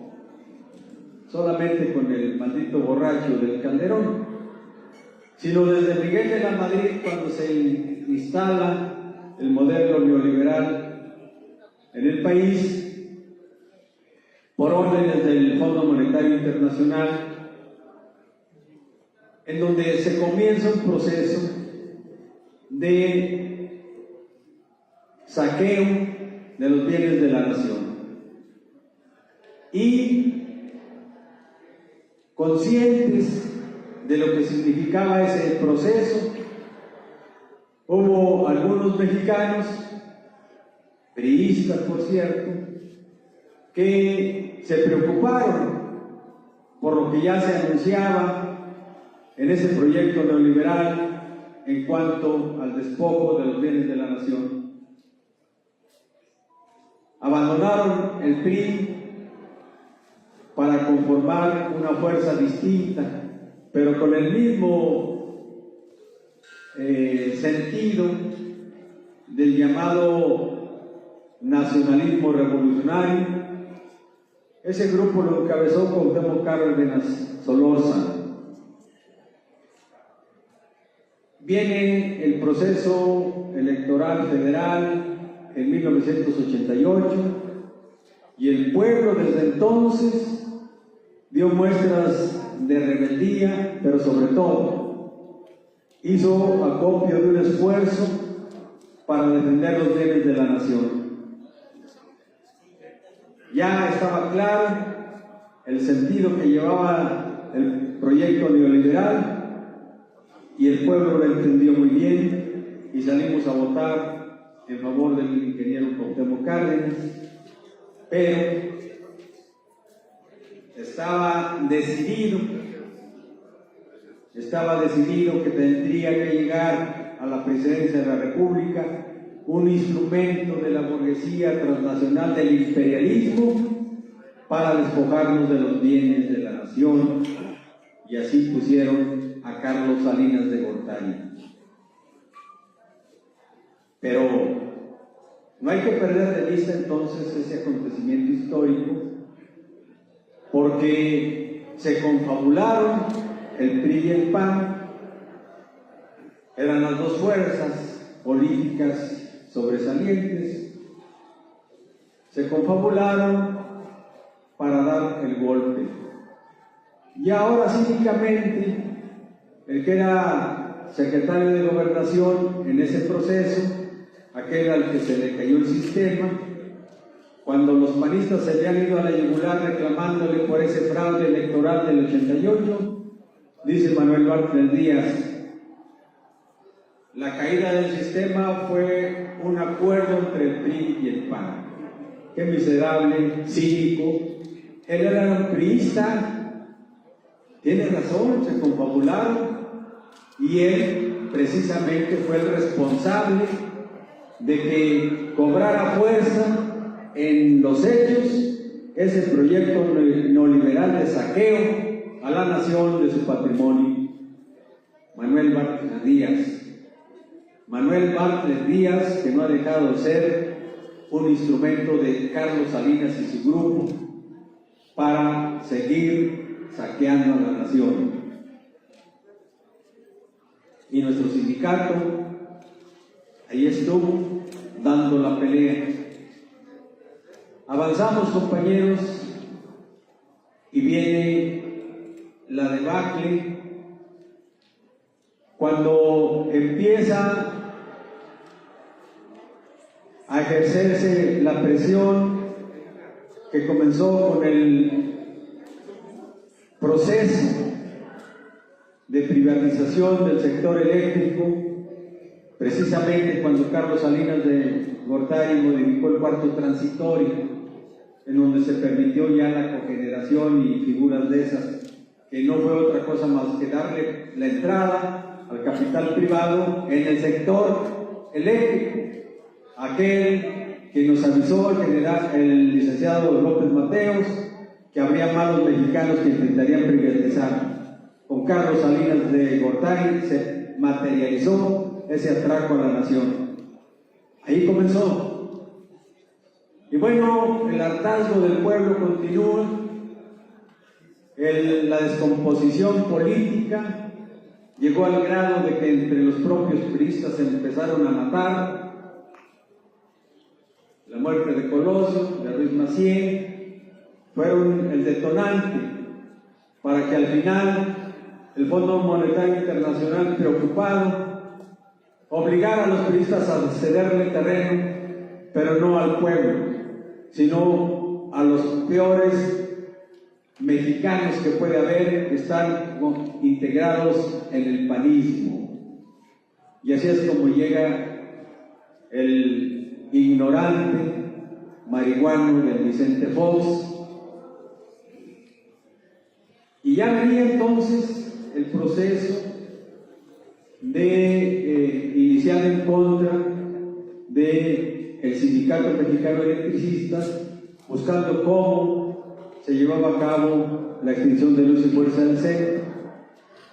solamente con el maldito borracho del Calderón, sino desde Miguel de la Madrid, cuando se instala el modelo neoliberal en el país, por órdenes del Fondo Monetario Internacional, en donde se comienza un proceso de saqueo de los bienes de la nación. Y conscientes de lo que significaba ese proceso, hubo algunos mexicanos, priistas por cierto, que se preocuparon por lo que ya se anunciaba en ese proyecto neoliberal en cuanto al despojo de los bienes de la nación. Abandonaron el PRI para conformar una fuerza distinta, pero con el mismo sentido del llamado nacionalismo revolucionario. Ese grupo lo encabezó Cuauhtémoc Cárdenas Solórzano. Viene el proceso electoral federal en 1988 y el pueblo desde entonces dio muestras de rebeldía, pero sobre todo hizo acopio de un esfuerzo para defender los bienes de la nación. Ya estaba claro el sentido que llevaba el proyecto neoliberal y el pueblo lo entendió muy bien y salimos a votar en favor del ingeniero Cuauhtémoc Cárdenas, pero estaba decidido que tendría que llegar a la presidencia de la República un instrumento de la burguesía transnacional del imperialismo para despojarnos de los bienes de la nación, y así pusieron a Carlos Salinas de Gortari. Pero no hay que perder de vista entonces ese acontecimiento histórico, porque se confabularon el PRI y el PAN, eran las dos fuerzas políticas sobresalientes, se confabularon para dar el golpe. Y ahora cínicamente, el que era secretario de Gobernación en ese proceso, aquel al que se le cayó el sistema, cuando los panistas se le han ido a la yugular reclamándole por ese fraude electoral del 88, dice Manuel Bartlett Díaz: la caída del sistema fue un acuerdo entre el PRI y el PAN. Qué miserable, cínico. Él era un priista, tiene razón, se confabularon, y él precisamente fue el responsable de que cobrara fuerza en los hechos ese proyecto neoliberal de saqueo a la nación de su patrimonio. Manuel Bartlett Díaz, que no ha dejado de ser un instrumento de Carlos Salinas y su grupo para seguir saqueando a la nación. Y nuestro sindicato ahí estuvo dando la pelea. Avanzamos, compañeros, y viene la debacle cuando empieza a ejercerse la presión que comenzó con el proceso de privatización del sector eléctrico, precisamente cuando Carlos Salinas de Gortari modificó el cuarto transitorio, en donde se permitió ya la cogeneración y figuras de esas, que no fue otra cosa más que darle la entrada al capital privado en el sector eléctrico. Aquel que nos avisó el licenciado López Mateos, que habría malos mexicanos que intentarían privatizar. Con Carlos Salinas de Gortari se materializó ese atraco a la nación. Ahí comenzó. Y bueno, el hartazgo del pueblo continúa, la descomposición política llegó al grado de que entre los propios priistas se empezaron a matar. La muerte de Colosio, de Ruiz Massieu, fueron el detonante para que al final el Fondo Monetario Internacional, preocupado, obligara a los priistas a cederle terreno, pero no al pueblo, sino a los peores mexicanos que puede haber, que están integrados en el panismo. Y así es como llega el ignorante marihuano del Vicente Fox. Y ya venía entonces el proceso de iniciar en contra del Sindicato Mexicano de Electricistas, buscando cómo se llevaba a cabo la extinción de luz y fuerza del CEN.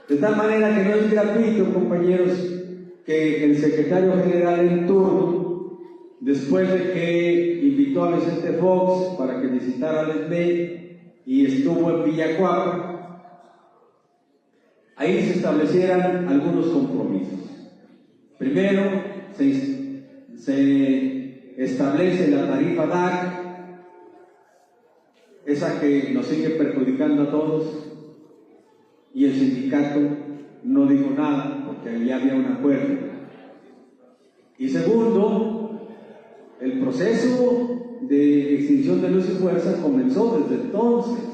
De tal manera que no es gratuito, compañeros, que el secretario general en turno, después de que invitó a Vicente Fox para que visitara al SME y estuvo en Villacuapa, ahí se establecieran algunos compromisos. Primero, se establece la tarifa DAC, esa que nos sigue perjudicando a todos, y el sindicato no dijo nada porque ya había un acuerdo. Y segundo, el proceso de extinción de Luz y Fuerza comenzó desde entonces.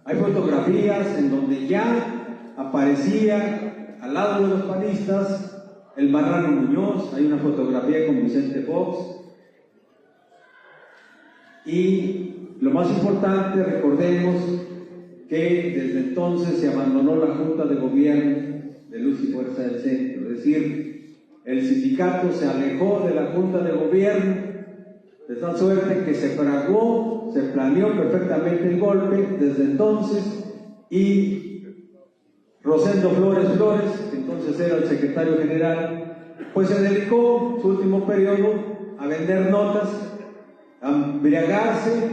Hay fotografías en donde ya aparecía al lado de los panistas el Marrano Muñoz. Hay una fotografía con Vicente Fox. Y lo más importante, recordemos que desde entonces se abandonó la Junta de Gobierno de Luz y Fuerza del Centro, es decir, el sindicato se alejó de la Junta de Gobierno, de tal suerte que se fraguó, se planeó perfectamente el golpe desde entonces, y Rosendo Flores, que entonces era el secretario general, pues se dedicó su último periodo a vender notas, a embriagarse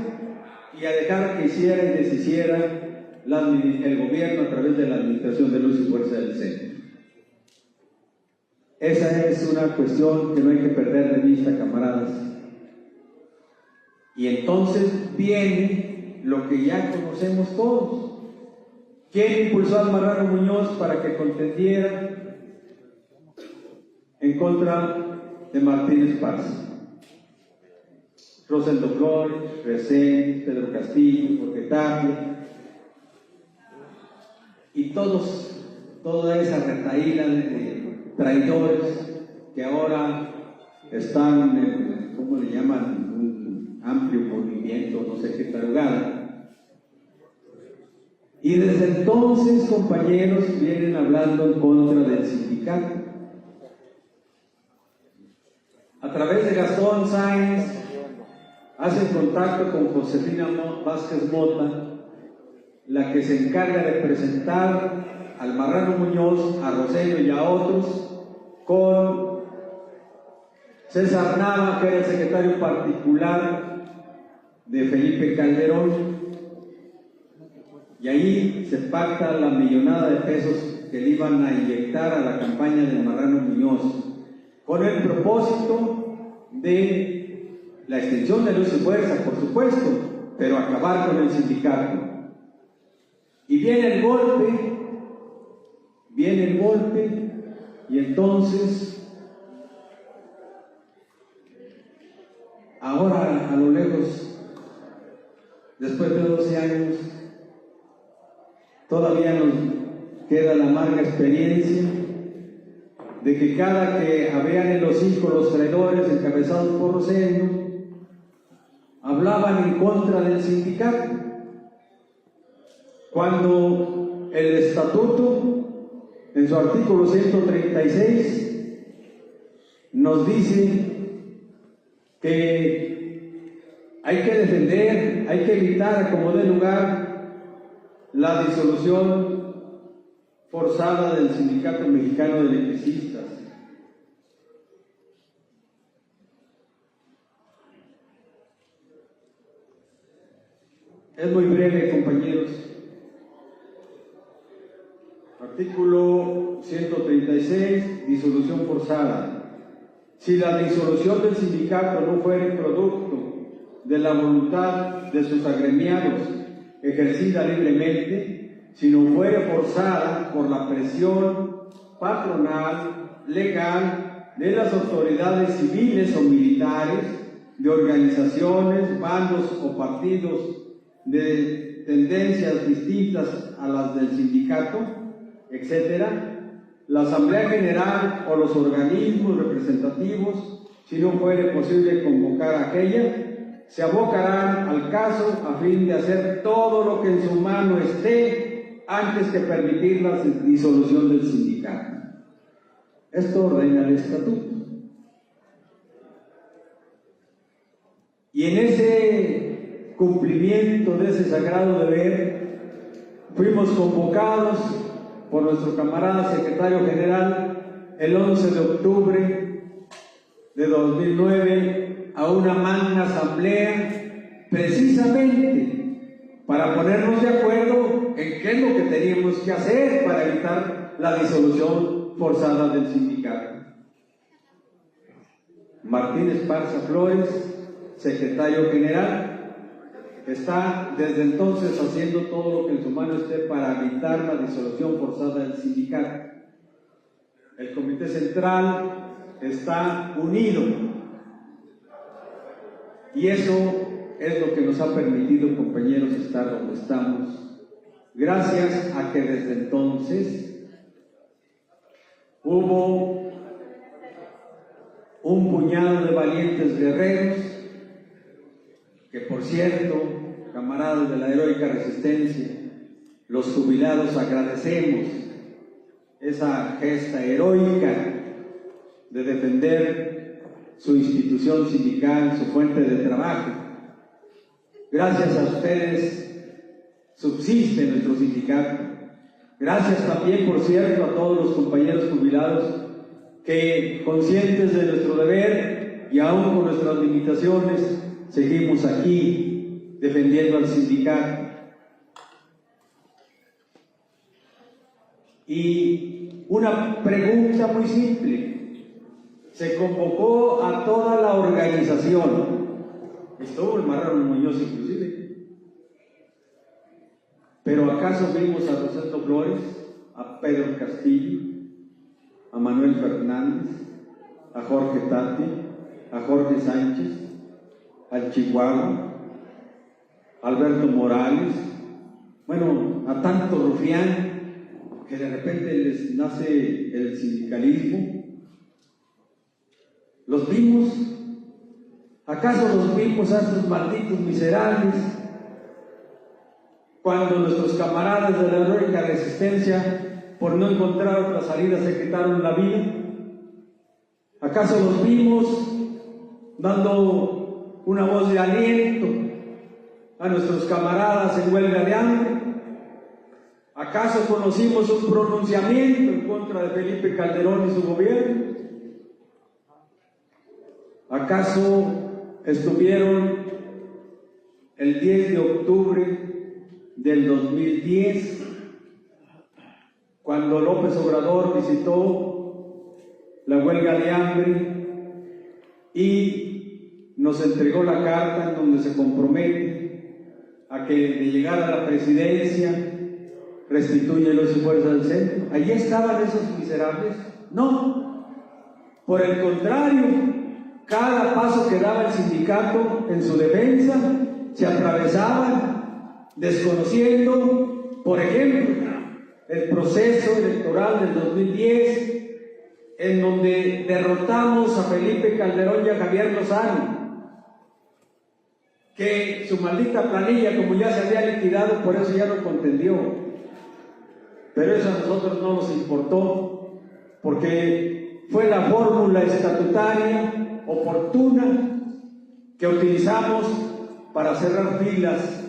y a dejar que hiciera y deshiciera el gobierno a través de la Administración de Luz y Fuerza del Centro. Esa es una cuestión que no hay que perder de vista, camaradas. Y entonces viene lo que ya conocemos todos. ¿Quién impulsó al Marrano Muñoz para que contendiera en contra de Martín Esparza? Rosendo Flores, Recén, Pedro Castillo, Jorge Tapia, y toda esa retahíla de traidores que ahora están en, ¿cómo le llaman? Un amplio movimiento, no sé qué tarugada. Y desde entonces, compañeros, vienen hablando en contra del sindicato. A través de Gastón Sáenz, hacen contacto con Josefina Vázquez Mota, la que se encarga de presentar al Marrano Muñoz, a Rosendo y a otros, con César Nava, que era el secretario particular de Felipe Calderón, y ahí se pacta la millonada de pesos que le iban a inyectar a la campaña del Marrano Muñoz, con el propósito de la extinción de Luz y Fuerza, por supuesto, pero acabar con el sindicato. Y viene el golpe, y entonces, ahora a lo lejos, después de 12 años, todavía nos queda la amarga experiencia de que cada que habían en los hijos los traidores encabezados por Rosendo, hablaban en contra del sindicato, cuando el estatuto, en su artículo 136, nos dice que hay que defender, hay que evitar como dé lugar la disolución forzada del Sindicato Mexicano de Electricistas. Es muy breve, compañeros. Artículo 136, disolución forzada. Si la disolución del sindicato no fuera producto de la voluntad de sus agremiados ejercida libremente, sino fuera forzada por la presión patronal, legal, de las autoridades civiles o militares, de organizaciones, bandos o partidos de tendencias distintas a las del sindicato, etcétera, la Asamblea General o los organismos representativos, si no fuere posible convocar a aquella, se abocarán al caso a fin de hacer todo lo que en su mano esté antes que permitir la disolución del sindicato. Esto ordena el estatuto. Y en ese cumplimiento de ese sagrado deber, fuimos convocados por nuestro camarada secretario general el 11 de octubre de 2009 a una magna asamblea, precisamente para ponernos de acuerdo en qué es lo que teníamos que hacer para evitar la disolución forzada del sindicato. Martín Esparza Flores, secretario general, está desde entonces haciendo todo lo que en su mano esté para evitar la disolución forzada del sindicato. El Comité Central está unido Y eso es lo que nos ha permitido, compañeros, estar donde estamos, gracias a que desde entonces hubo un puñado de valientes guerreros que, por cierto, camaradas de la heroica resistencia, los jubilados agradecemos esa gesta heroica de defender su institución sindical, su fuente de trabajo. Gracias a ustedes subsiste nuestro sindicato. Gracias también, por cierto, a todos los compañeros jubilados que, conscientes de nuestro deber y aún con nuestras limitaciones, seguimos aquí defendiendo al sindicato. Y una pregunta muy simple: se convocó a toda la organización, estuvo el Marrano Muñoz inclusive, pero ¿acaso vimos a Rosendo Flores, a Pedro Castillo, a Manuel Fernández, a Jorge Tati, a Jorge Sánchez, al Chihuahua, a Alberto Morales, bueno, a tanto rufián que de repente les nace el sindicalismo? ¿Los vimos? ¿Acaso los vimos a estos malditos miserables cuando nuestros camaradas de la heroica resistencia, por no encontrar otra salida, se quitaron la vida? ¿Acaso los vimos dando una voz de aliento a nuestros camaradas en huelga de hambre? ¿Acaso conocimos un pronunciamiento en contra de Felipe Calderón y su gobierno? ¿Acaso estuvieron el 10 de octubre del 2010, cuando López Obrador visitó la huelga de hambre y nos entregó la carta en donde se compromete a que de llegar a la presidencia restituye los esfuerzos del centro? ¿Allí estaban esos miserables? No, por el contrario, cada paso que daba el sindicato en su defensa se atravesaban, desconociendo, por ejemplo, el proceso electoral del 2010, en donde derrotamos a Felipe Calderón y a Javier Lozano, que su maldita planilla, como ya se había liquidado, por eso ya no contendió. Pero eso a nosotros no nos importó, porque fue la fórmula estatutaria oportuna que utilizamos para cerrar filas,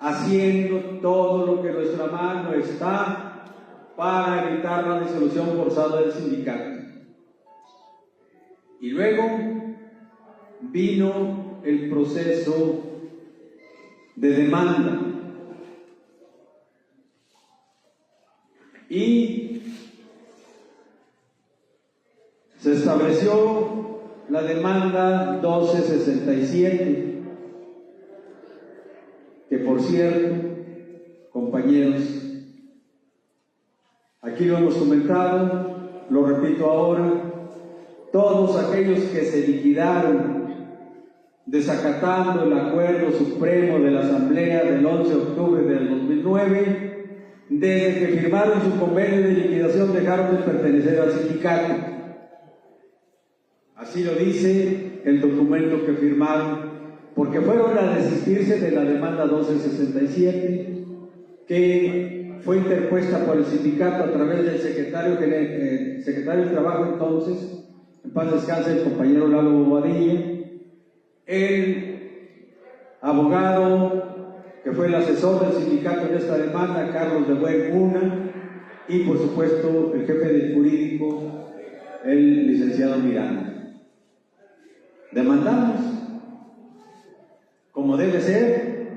haciendo todo lo que en nuestra mano está para evitar la disolución forzada del sindicato. Y luego vino el proceso de demanda. Y se estableció la demanda 1267, que, por cierto, compañeros, aquí lo hemos comentado, lo repito ahora, todos aquellos que se liquidaron desacatando el acuerdo supremo de la Asamblea del 11 de octubre del 2009, desde que firmaron su convenio de liquidación dejaron de pertenecer al sindicato. Así lo dice el documento que firmaron, porque fueron a desistirse de la demanda 1267, que fue interpuesta por el sindicato a través del secretario del Trabajo entonces, en paz descanse, el compañero Lalo Bobadilla, el abogado que fue el asesor del sindicato en esta demanda, Carlos de Buen Una, y por supuesto el jefe del jurídico, el licenciado Miranda. Demandamos como debe ser,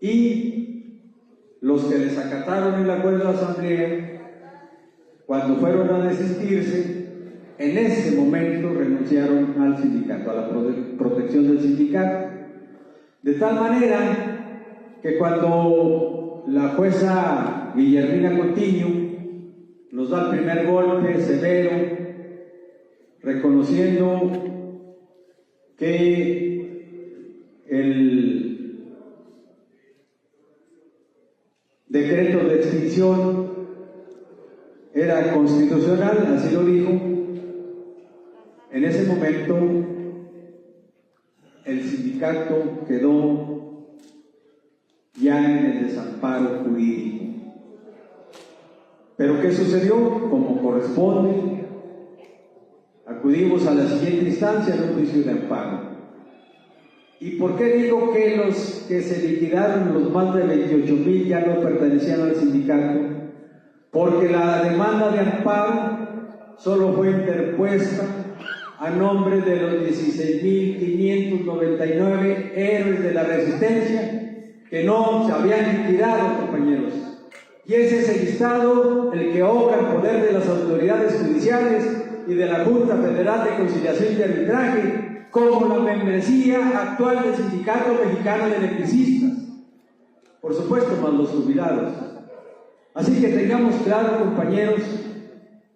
y los que desacataron el acuerdo de la Asamblea, cuando fueron a desistirse, en ese momento renunciaron al sindicato, a la protección del sindicato, de tal manera que cuando la jueza Guillermina Coutinho nos da el primer golpe severo, reconociendo que el decreto de extinción era constitucional, así lo dijo. En ese momento el sindicato quedó ya en el desamparo jurídico. Pero ¿qué sucedió? Como corresponde, acudimos a la siguiente instancia en un juicio de amparo. ¿Y por qué digo que los que se liquidaron, los más de 28,000, ya no pertenecían al sindicato? Porque la demanda de amparo solo fue interpuesta a nombre de los 16,599 héroes de la resistencia que no se habían liquidado, compañeros. Y ese es el listado el que obra en poder de las autoridades judiciales y de la Junta Federal de Conciliación y Arbitraje, como la membresía actual del Sindicato Mexicano de Electricistas, por supuesto, más los jubilados. Así que tengamos claro, compañeros,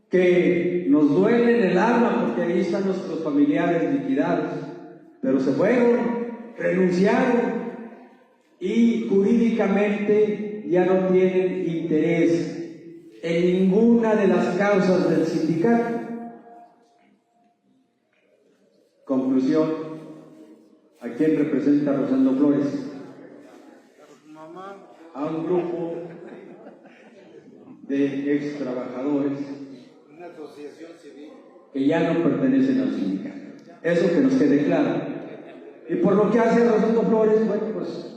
que nos duele en el alma porque ahí están nuestros familiares liquidados, pero se fueron, renunciaron y jurídicamente ya no tienen interés en ninguna de las causas del sindicato. Conclusión, ¿a quién representa Rosendo Flores? A un grupo de ex trabajadores que ya no pertenecen al sindicato. Eso que nos quede claro. Y por lo que hace Rosendo Flores, bueno, pues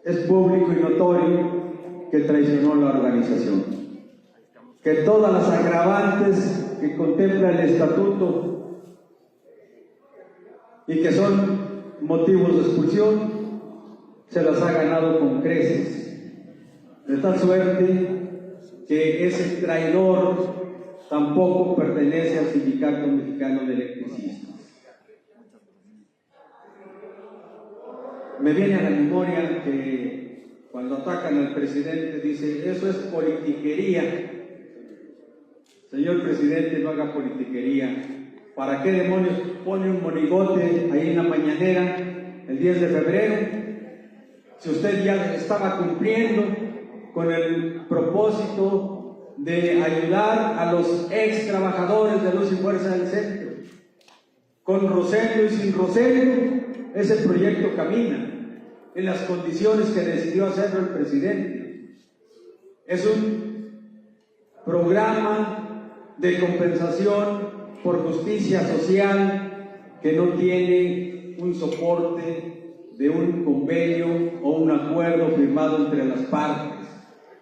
es público y notorio que traicionó la organización, que todas las agravantes que contempla el estatuto y que son motivos de expulsión, se las ha ganado con creces, de tal suerte que ese traidor tampoco pertenece al Sindicato Mexicano de Electricistas. Me viene a la memoria que cuando atacan al presidente dice, eso es politiquería. Señor presidente, no haga politiquería. ¿Para qué demonios pone un monigote ahí en la mañanera el 10 de febrero? Si usted ya estaba cumpliendo con el propósito de ayudar a los ex trabajadores de Luz y Fuerza del Centro, con Rosendo y sin Rosendo, ese proyecto camina en las condiciones que decidió hacerlo el presidente. Es un programa de compensación por justicia social que no tiene un soporte de un convenio o un acuerdo firmado entre las partes.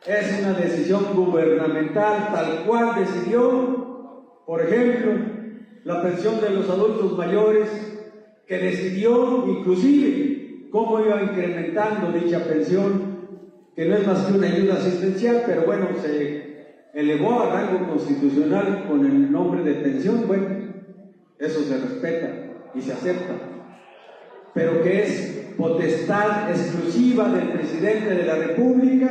Es una decisión gubernamental tal cual decidió, por ejemplo, la pensión de los adultos mayores, que decidió inclusive cómo iba incrementando dicha pensión, que no es más que una ayuda asistencial, pero bueno, se elevó a rango constitucional con el nombre de pensión. Bueno, eso se respeta y se acepta, pero que es potestad exclusiva del presidente de la República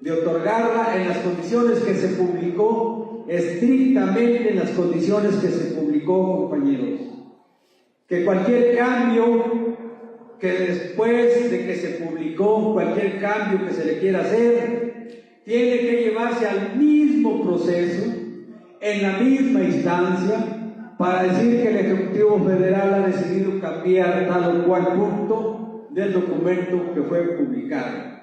de otorgarla en las condiciones que se publicó, estrictamente en las condiciones que se publicó, compañeros. Que cualquier cambio que después de que se publicó, cualquier cambio que se le quiera hacer, tiene que llevarse al mismo proceso, en la misma instancia, para decir que el Ejecutivo Federal ha decidido cambiar tal o cual punto del documento que fue publicado.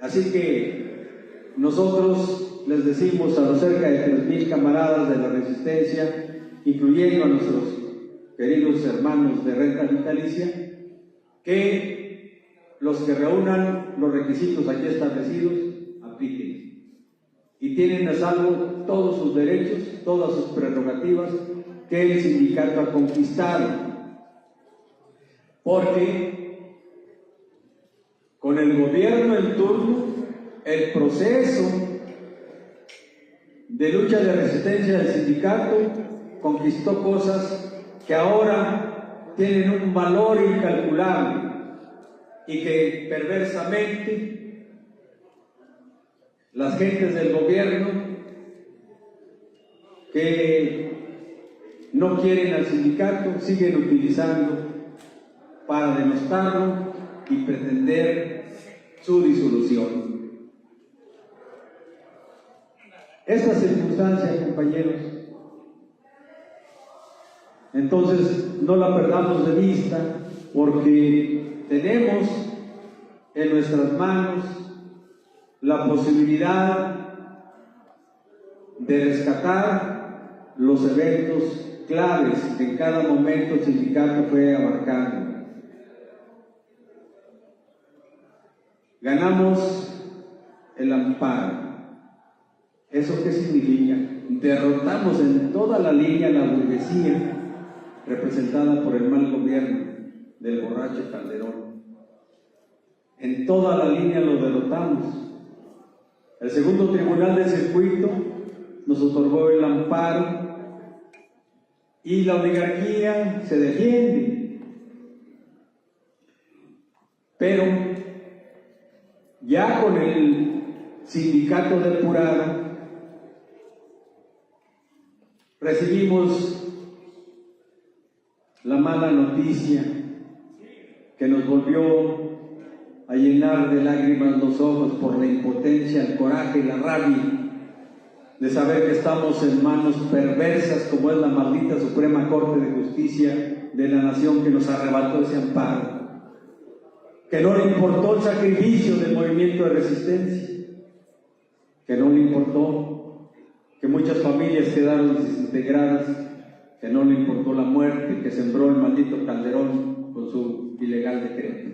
Así que nosotros les decimos a los cerca de 3,000 camaradas de la Resistencia, incluyendo a nuestros queridos hermanos de renta vitalicia, que los que reúnan los requisitos aquí establecidos apliquen y tienen a salvo todos sus derechos, todas sus prerrogativas que el sindicato ha conquistado, porque con el gobierno en turno el proceso de lucha de resistencia del sindicato conquistó cosas que ahora tienen un valor incalculable y que perversamente las gentes del gobierno que no quieren al sindicato, siguen utilizando para denostarlo y pretender su disolución. Esta circunstancia, compañeros, entonces no la perdamos de vista, porque tenemos en nuestras manos la posibilidad de rescatar los eventos claves que en cada momento el sindicato fue abarcando. Ganamos el amparo. ¿Eso qué significa? Derrotamos en toda la línea la burguesía representada por el mal gobierno del borracho Calderón. En toda la línea lo derrotamos. El segundo tribunal del circuito nos otorgó el amparo y la oligarquía se defiende. Pero ya con el sindicato depurado recibimos la mala noticia que nos volvió a llenar de lágrimas los ojos por la impotencia, el coraje y la rabia de saber que estamos en manos perversas como es la maldita Suprema Corte de Justicia de la Nación, que nos arrebató ese amparo, que no le importó el sacrificio del movimiento de resistencia, que no le importó que muchas familias quedaron desintegradas, que no le importó la muerte que sembró el maldito Calderón con su ilegal decreto.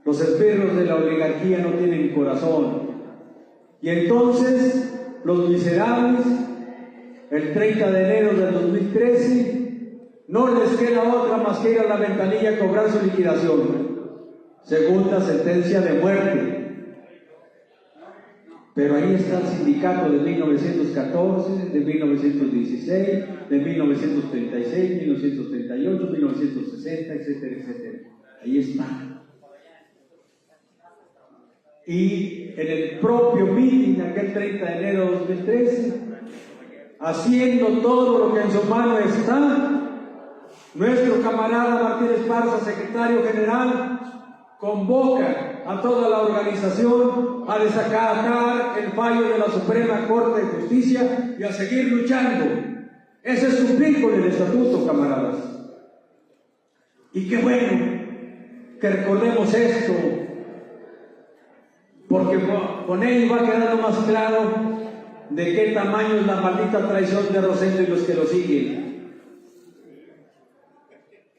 Los esbirros de la oligarquía no tienen corazón, y entonces los miserables, el 30 de enero del 2013, no les queda otra más que ir a la ventanilla a cobrar su liquidación. Segunda sentencia de muerte. Pero ahí está el sindicato de 1914, de 1916, de 1936, 1938, 1960, etcétera, etcétera. Ahí está. Y en el propio meeting, aquel 30 de enero de 2013, haciendo todo lo que en su mano está, nuestro camarada Martín Esparza, secretario general, convoca a toda la organización a desacatar el fallo de la Suprema Corte de Justicia y a seguir luchando. Ese es cumplir con el estatuto, camaradas. Y qué bueno que recordemos esto, porque con ello va quedando más claro de qué tamaño es la maldita traición de Rosendo y los que lo siguen.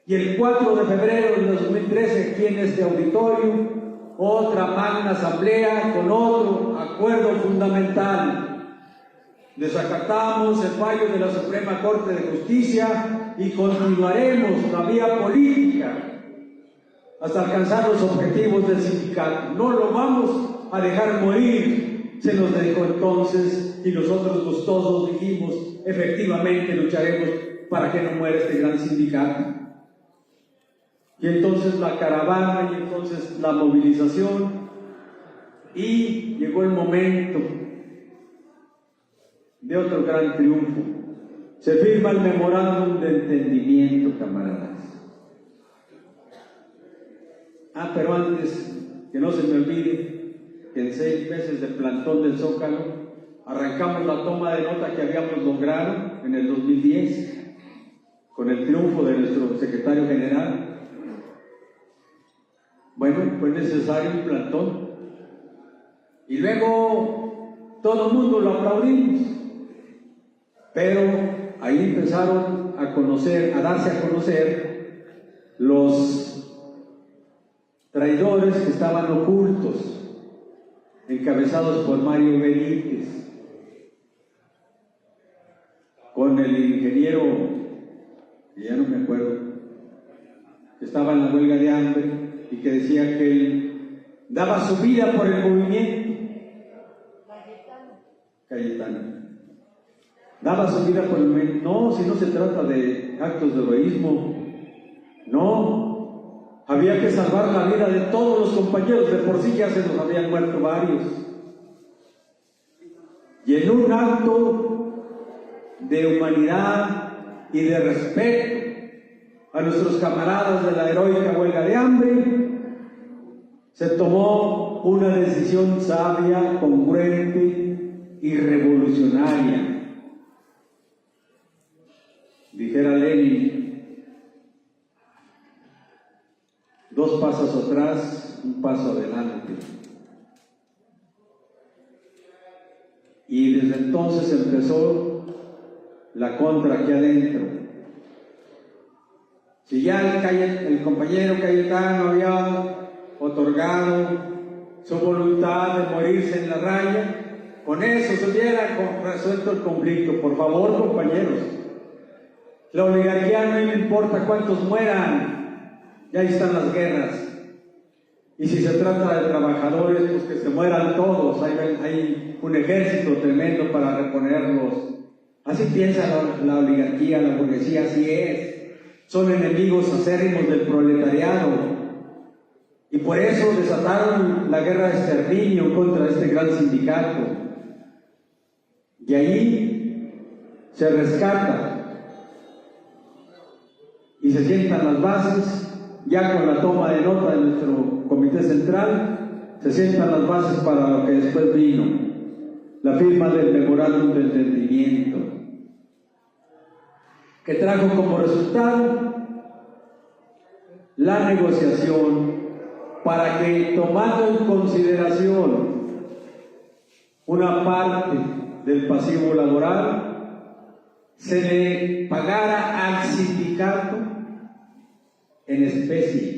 Y el 4 de febrero de 2013, aquí en este auditorio, otra magna asamblea con otro acuerdo fundamental. Desacatamos el fallo de la Suprema Corte de Justicia y continuaremos la vía política hasta alcanzar los objetivos del sindicato. No lo vamos a dejar morir, se nos dejó entonces, y nosotros gustosos dijimos, efectivamente lucharemos para que no muera este gran sindicato. Y entonces la caravana, y entonces la movilización, y llegó el momento de otro gran triunfo. Se firma el memorándum de entendimiento, camaradas. Pero antes, que no se me olvide, que en 6 meses de plantón del Zócalo, arrancamos la toma de nota que habíamos logrado en el 2010, con el triunfo de nuestro secretario general. Bueno, fue necesario un plantón. Y luego todo el mundo lo aplaudimos. Pero ahí empezaron a conocer, a darse a conocer los traidores que estaban ocultos, encabezados por Mario Benítez, con el ingeniero, que ya no me acuerdo, que estaba en la huelga de hambre y que decía que él daba su vida por el movimiento. Cayetano. Daba su vida por el movimiento. No, si no se trata de actos de heroísmo. No. Había que salvar la vida de todos los compañeros. De por sí ya se nos habían muerto varios. Y en un acto de humanidad y de respeto a nuestros camaradas de la heroica huelga de hambre, se tomó una decisión sabia, congruente y revolucionaria. Dijera Lenin, 2 pasos atrás, 1 paso adelante. Y desde entonces empezó la contra aquí adentro. Si ya el compañero Cayetano había otorgado su voluntad de morirse en la raya, con eso se hubiera resuelto el conflicto. Por favor, compañeros, la oligarquía no le importa cuántos mueran, ya ahí están las guerras. Y si se trata de trabajadores, pues que se mueran todos, hay un ejército tremendo para reponerlos. Así piensa la oligarquía, la burguesía, así es. Son enemigos acérrimos del proletariado. Y por eso desataron la guerra de exterminio contra este gran sindicato. Y ahí se rescata y se sientan las bases, ya con la toma de nota de nuestro Comité Central, se sientan las bases para lo que después vino, la firma del Memorándum de Entendimiento, que trajo como resultado la negociación para que, tomando en consideración una parte del pasivo laboral, se le pagara al sindicato en especie.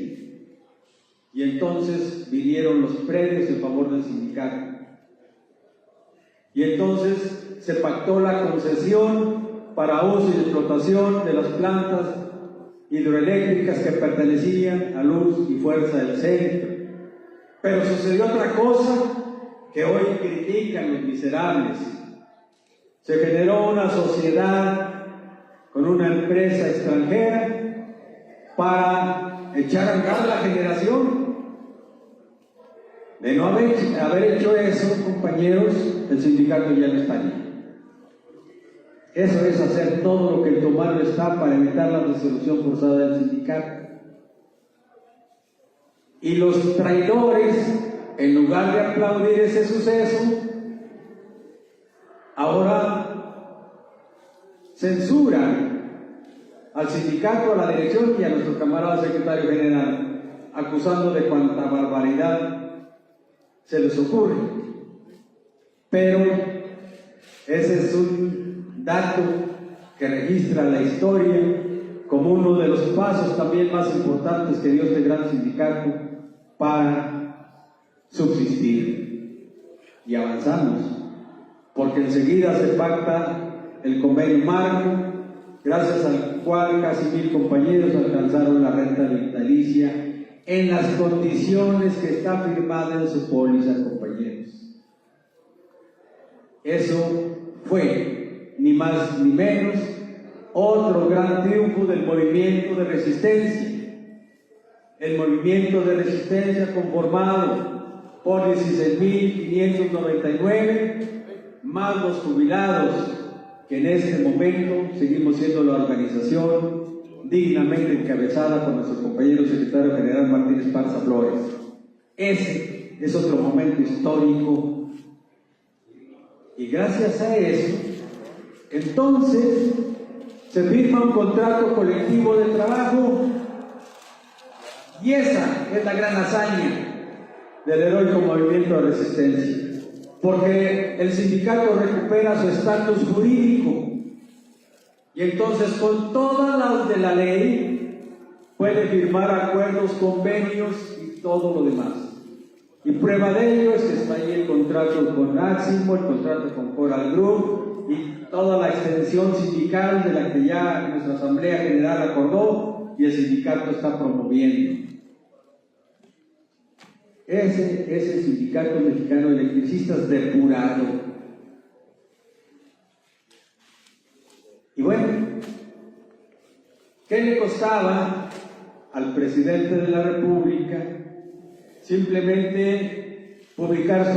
Y entonces vinieron los premios en favor del sindicato. Y entonces se pactó la concesión para uso y explotación de las plantas hidroeléctricas que pertenecían a Luz y Fuerza del Centro. Pero sucedió otra cosa que hoy critican los miserables. Se generó una sociedad con una empresa extranjera para echar a andar la generación. De no haber hecho eso, compañeros, el sindicato ya no estaría. Eso es hacer todo lo que en tu mano está para evitar la disolución forzada del sindicato. Y los traidores, en lugar de aplaudir ese suceso, ahora censuran al sindicato, a la dirección y a nuestro camarada secretario general, acusando de cuanta barbaridad se les ocurre. Pero ese es un dato que registra la historia como uno de los pasos también más importantes que dio este gran sindicato para subsistir. Y avanzamos, porque enseguida se pacta el convenio marco, gracias al cual casi 1000 compañeros alcanzaron la renta vitalicia en las condiciones que está firmada en su póliza, compañeros. Eso fue, ni más ni menos, otro gran triunfo del movimiento de resistencia. El movimiento de resistencia conformado por 16.599, más los jubilados, que en este momento seguimos siendo la organización dignamente encabezada por nuestro compañero secretario general Martín Esparza Flores. Ese es otro momento histórico. Y gracias a eso, entonces, se firma un contrato colectivo de trabajo. Y esa es la gran hazaña del heroico movimiento de resistencia, porque el sindicato recupera su estatus jurídico y entonces, con todas las de la ley, puede firmar acuerdos, convenios y todo lo demás. Y prueba de ello es que está ahí el contrato con Aximo, el contrato con Coral Group y toda la extensión sindical de la que ya nuestra Asamblea General acordó y el sindicato está promoviendo. Ese es el Sindicato Mexicano de Electricistas depurado. Y bueno, ¿qué le costaba al presidente de la República simplemente publicar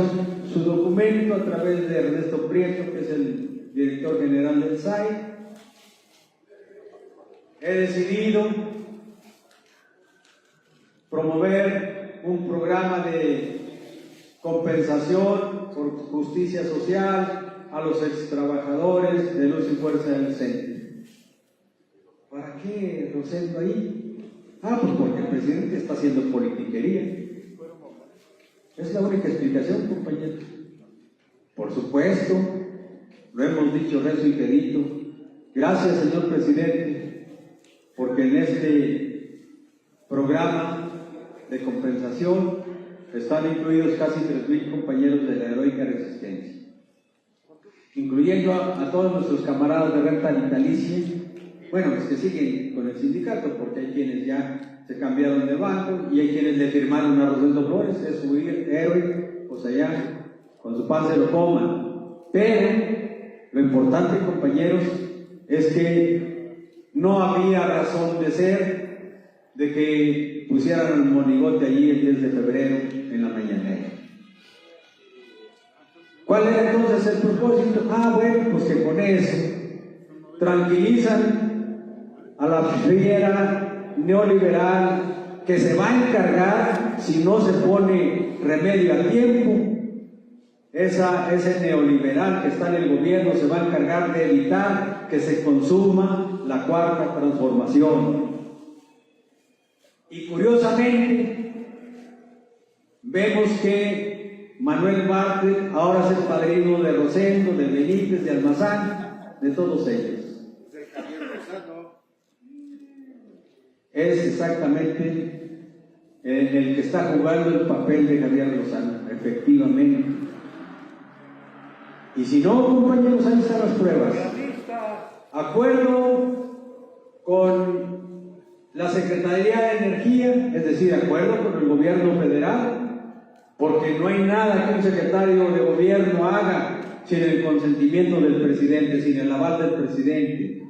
su documento a través de Ernesto Prieto, que es el director general del SAI, he decidido promover un programa de compensación por justicia social a los extrabajadores de Luz y Fuerza del Centro. ¿Para qué Rosendo ahí? Pues porque el presidente está haciendo politiquería. Es la única explicación, compañeros. Por supuesto, lo hemos dicho rezo y querido. Gracias, señor presidente, porque en este programa de compensación están incluidos casi 3,000 compañeros de la heroica resistencia, incluyendo a todos nuestros camaradas de renta vitalicia, bueno, los que siguen con el sindicato, porque hay quienes ya se cambiaron de bando y hay quienes le firmaron a Rosendo Flores, es su héroe, pues allá con su pan se lo coman. Pero lo importante, compañeros, es que no había razón de ser de que pusieran el monigote allí el 10 de febrero en la mañanera. ¿Cuál era entonces el propósito? Bueno, pues que con eso tranquilizan a la fiera neoliberal que se va a encargar, si no se pone remedio a tiempo, ese neoliberal que está en el gobierno se va a encargar de evitar que se consuma la cuarta transformación. Y curiosamente, vemos que Manuel Bartlett ahora es el padrino de Rosendo, de Benítez, de Almazán, de todos ellos. Es exactamente el que está jugando el papel de Javier Lozano, efectivamente. Y si no, compañeros, ahí están las pruebas. Acuerdo con la Secretaría de Energía, es decir, acuerdo con el gobierno federal, porque no hay nada que un secretario de gobierno haga sin el consentimiento del presidente, sin el aval del presidente.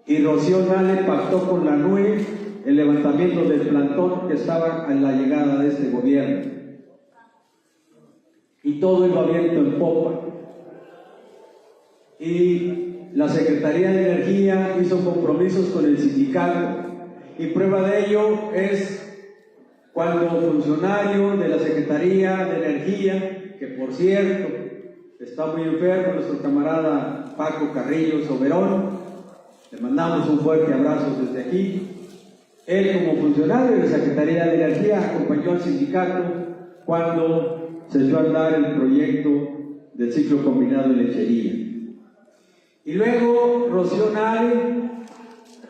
Y Rocío Nale pactó con la NUE el levantamiento del plantón que estaba en la llegada de este gobierno. Y todo iba viento en popa. Y la Secretaría de Energía hizo compromisos con el sindicato. Y prueba de ello es cuando funcionario de la Secretaría de Energía, que por cierto está muy enfermo, nuestro camarada Paco Carrillo Soberón, le mandamos un fuerte abrazo desde aquí. Él, como funcionario de la Secretaría de Energía, acompañó al sindicato cuando se dio a andar el proyecto del ciclo combinado de lechería. Y luego Rocío Nale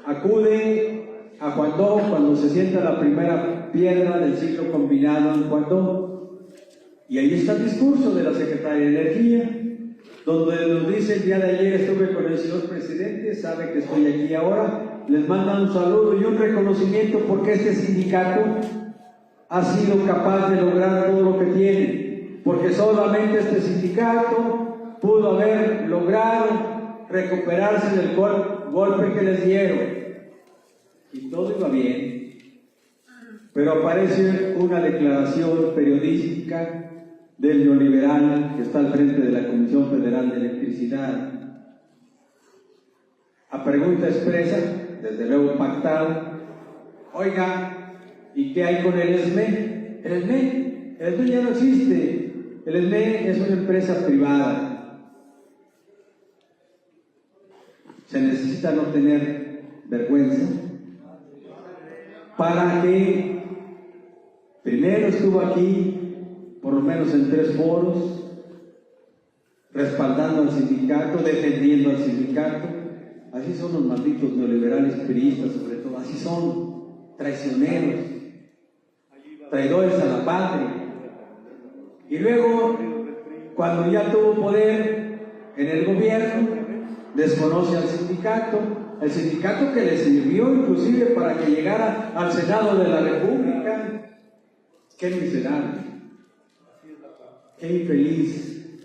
acude a Juandó cuando se sienta la primera piedra del ciclo combinado en Juandó. Y ahí está el discurso de la Secretaría de Energía, donde nos dice: el día de ayer estuve con el señor presidente, sabe que estoy aquí ahora. Les mandan un saludo y un reconocimiento porque este sindicato ha sido capaz de lograr todo lo que tiene, porque solamente este sindicato pudo haber logrado recuperarse del golpe que les dieron. Y todo iba bien. Pero aparece una declaración periodística del neoliberal que está al frente de la Comisión Federal de Electricidad. A pregunta expresa, desde luego pactado: oiga, ¿y qué hay con el ESME? El ESME ya no existe. El ESME es una empresa privada. Se necesita no tener vergüenza para que primero estuvo aquí, por lo menos en 3 foros, respaldando al sindicato, defendiendo al sindicato. Así son los malditos neoliberales priistas, sobre todo, así son, traicioneros, traidores a la patria. Y luego, cuando ya tuvo poder en el gobierno, desconoce al sindicato, el sindicato que le sirvió inclusive para que llegara al Senado de la República. ¡Qué miserable! ¡Qué infeliz!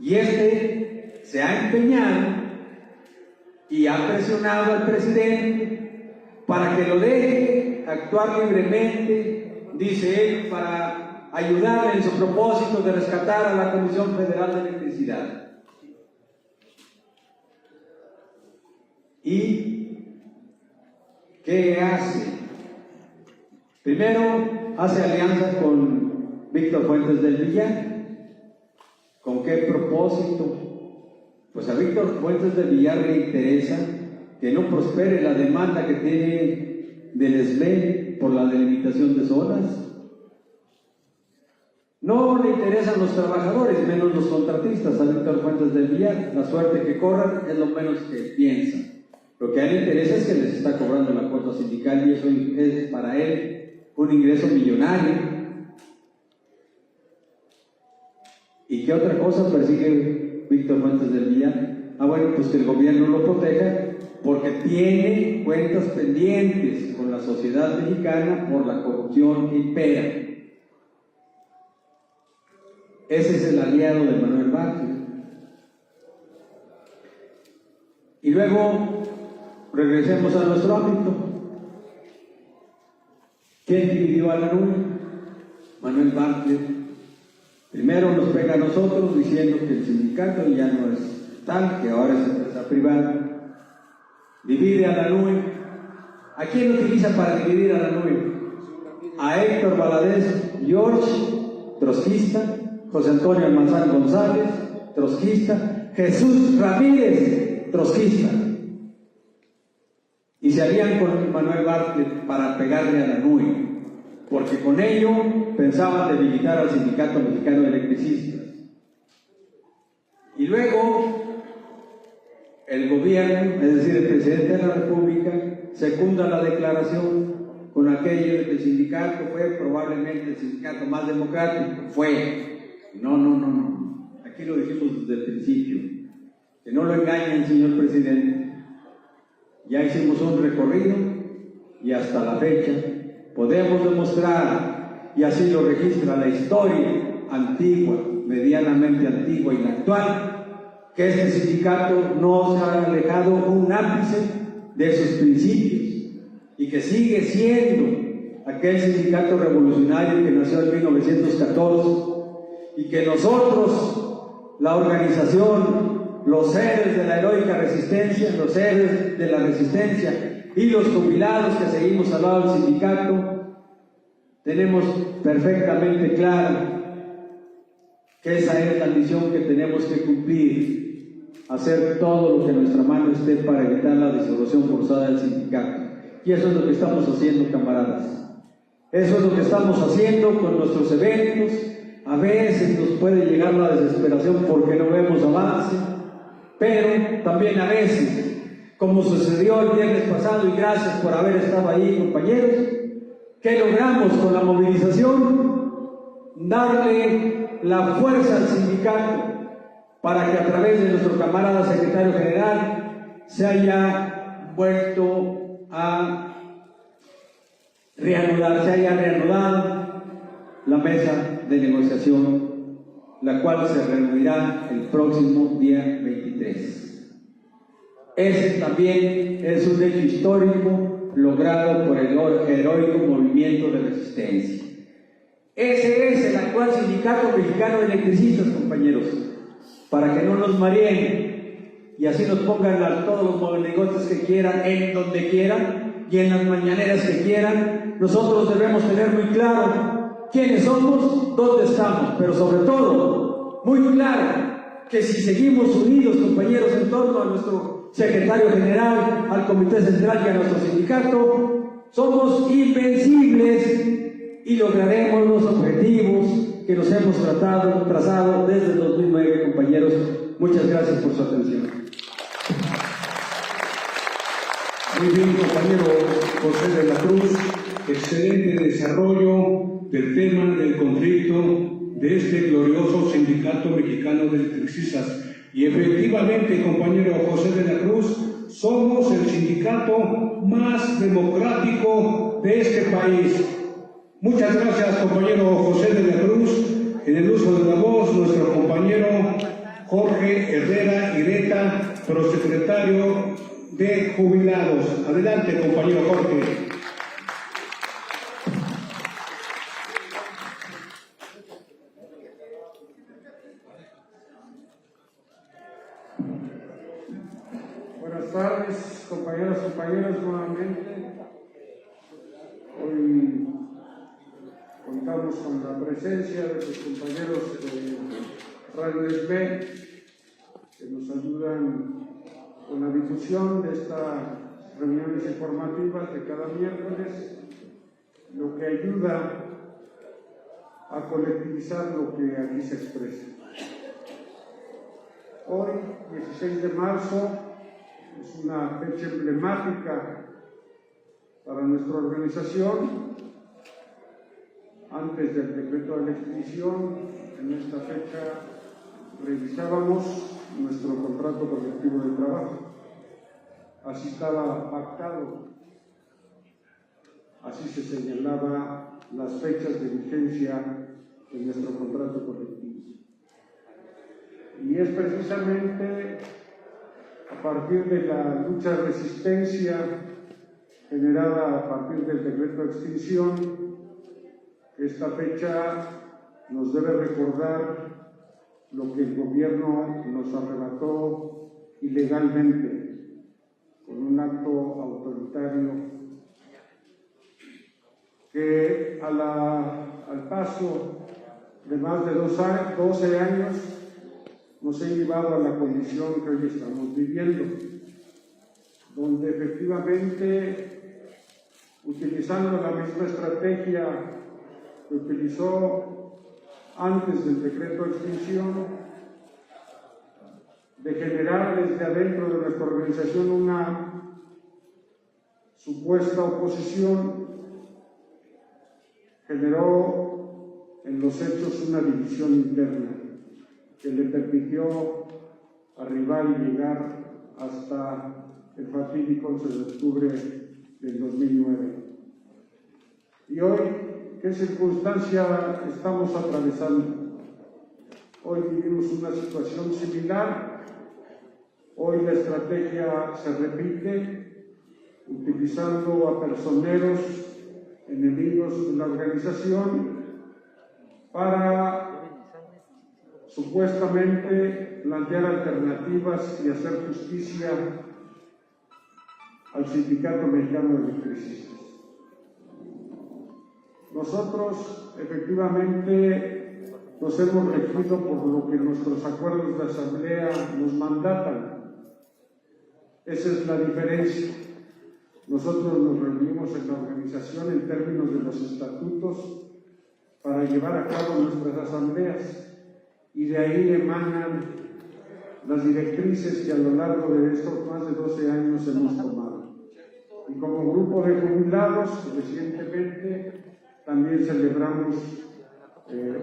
Y este se ha empeñado y ha presionado al presidente para que lo deje actuar libremente, dice él, para ayudarle en su propósito de rescatar a la Comisión Federal de Electricidad. ¿Y qué hace? Primero, hace alianza con Víctor Fuentes del Villar. ¿Con qué propósito? Pues a Víctor Fuentes del Villar le interesa que no prospere la demanda que tiene del SLE por la delimitación de zonas. No le interesan los trabajadores, menos los contratistas a Víctor Fuentes del Villar. La suerte que corran es lo menos que piensan. Lo que a él le interesa es que les está cobrando la cuota sindical y eso es para él un ingreso millonario. ¿Y qué otra cosa persigue Víctor Fuentes del Villar? Bueno, pues que el gobierno lo proteja porque tiene cuentas pendientes con la sociedad mexicana por la corrupción que impera. Ese es el aliado de Manuel Bartlett. Y luego, regresemos a nuestro ámbito. ¿Quién dividió a la NUE? Manuel Bartlett. Primero nos pega a nosotros diciendo que el sindicato ya no es tal, que ahora es empresa privada. Divide a la NUE. ¿A quién utiliza para dividir a la NUE? A Héctor Valadez George, trotskista, José Antonio Almanzán González, trotskista, Jesús Ramírez, trotskista. Y se alían con Manuel Bartlett para pegarle a la NUE, porque con ello pensaban debilitar al Sindicato Mexicano de Electricistas. Y luego el gobierno, es decir, el presidente de la República, secunda la declaración con aquello de que el sindicato fue probablemente el sindicato más democrático. Fue. No. Aquí lo dijimos desde el principio. Que no lo engañen, señor presidente. Ya hicimos un recorrido y hasta la fecha podemos demostrar, y así lo registra la historia antigua, medianamente antigua y la actual, que este sindicato no se ha alejado un ápice de sus principios y que sigue siendo aquel sindicato revolucionario que nació en 1914 y que nosotros, la organización, los héroes de la heroica resistencia, los héroes de la resistencia y los jubilados que seguimos al lado del sindicato, tenemos perfectamente claro que esa es la misión que tenemos que cumplir, hacer todo lo que en nuestra mano esté para evitar la disolución forzada del sindicato. Y eso es lo que estamos haciendo, camaradas. Eso es lo que estamos haciendo con nuestros eventos. A veces nos puede llegar la desesperación porque no vemos avance, pero también a veces, como sucedió el viernes pasado, y gracias por haber estado ahí, compañeros, que logramos con la movilización darle la fuerza al sindicato para que a través de nuestro camarada secretario general se haya vuelto a reanudar, se haya reanudado la mesa de negociación, la cual se reunirá el próximo día 23. Ese también es un hecho histórico logrado por el heroico movimiento de resistencia. Ese es el actual Sindicato Mexicano de Electricistas, compañeros, para que no nos mareen y así nos pongan todos los monigotes que quieran, en donde quieran y en las mañaneras que quieran. Nosotros debemos tener muy claro quiénes somos, dónde estamos, pero sobre todo, muy claro que si seguimos unidos, compañeros, en torno a nuestro secretario general, al comité central y a nuestro sindicato, somos invencibles y lograremos los objetivos que nos hemos trazado desde el 2009, compañeros. Muchas gracias por su atención. Muy bien, compañero José de la Cruz. Excelente desarrollo del tema del conflicto de este glorioso Sindicato Mexicano de Electricistas. Y efectivamente, compañero José de la Cruz, somos el sindicato más democrático de este país. Muchas gracias, compañero José de la Cruz. En el uso de la voz, nuestro compañero Jorge Herrera Ireta, prosecretario de Jubilados. Adelante, compañero Jorge. Buenas tardes, compañeros. compañeros, nuevamente, hoy contamos con la presencia de los compañeros de Radio SB, que nos ayudan con la difusión de estas reuniones informativas de cada miércoles, lo que ayuda a colectivizar lo que aquí se expresa. Hoy, 16 de marzo, es una fecha emblemática para nuestra organización. Antes del decreto de la extinción, en esta fecha revisábamos nuestro contrato colectivo de trabajo. Así estaba pactado, así se señalaba las fechas de vigencia de nuestro contrato colectivo. Y es precisamente a partir de la lucha de resistencia generada a partir del decreto de extinción que esta fecha nos debe recordar lo que el gobierno nos arrebató ilegalmente con un acto autoritario que al paso de más de 12 años nos ha llevado a la condición que hoy estamos viviendo, donde efectivamente, utilizando la misma estrategia que utilizó antes del decreto de extinción, de generar desde adentro de nuestra organización una supuesta oposición, generó en los hechos una división interna que le permitió arribar y llegar hasta el fatídico 11 de octubre del 2009. Y hoy, ¿qué circunstancia estamos atravesando? Hoy vivimos una situación similar. Hoy la estrategia se repite, utilizando a personeros enemigos de la organización para supuestamente plantear alternativas y hacer justicia al Sindicato Mexicano de Electricistas. Nosotros efectivamente nos hemos regido por lo que nuestros acuerdos de asamblea nos mandatan. Esa es la diferencia. Nosotros nos reunimos en la organización en términos de los estatutos para llevar a cabo nuestras asambleas y de ahí emanan las directrices que a lo largo de estos más de 12 años hemos tomado. Y como grupo de jubilados, recientemente también celebramos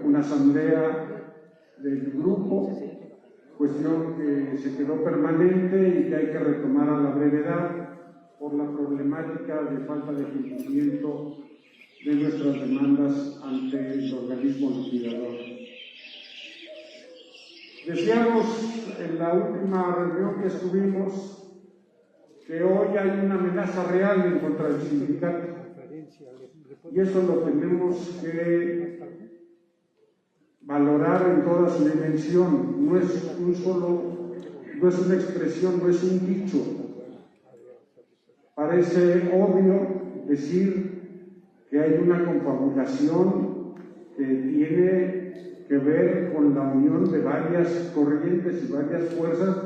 una asamblea del grupo, cuestión que se quedó permanente y que hay que retomar a la brevedad por la problemática de falta de cumplimiento de nuestras demandas ante el organismo liquidador. Decíamos en la última reunión que estuvimos que hoy hay una amenaza real en contra del sindicato y eso lo tenemos que valorar en toda su dimensión. No es una expresión, no es un dicho. Parece obvio decir que hay una confabulación que tiene que ver con la unión de varias corrientes y varias fuerzas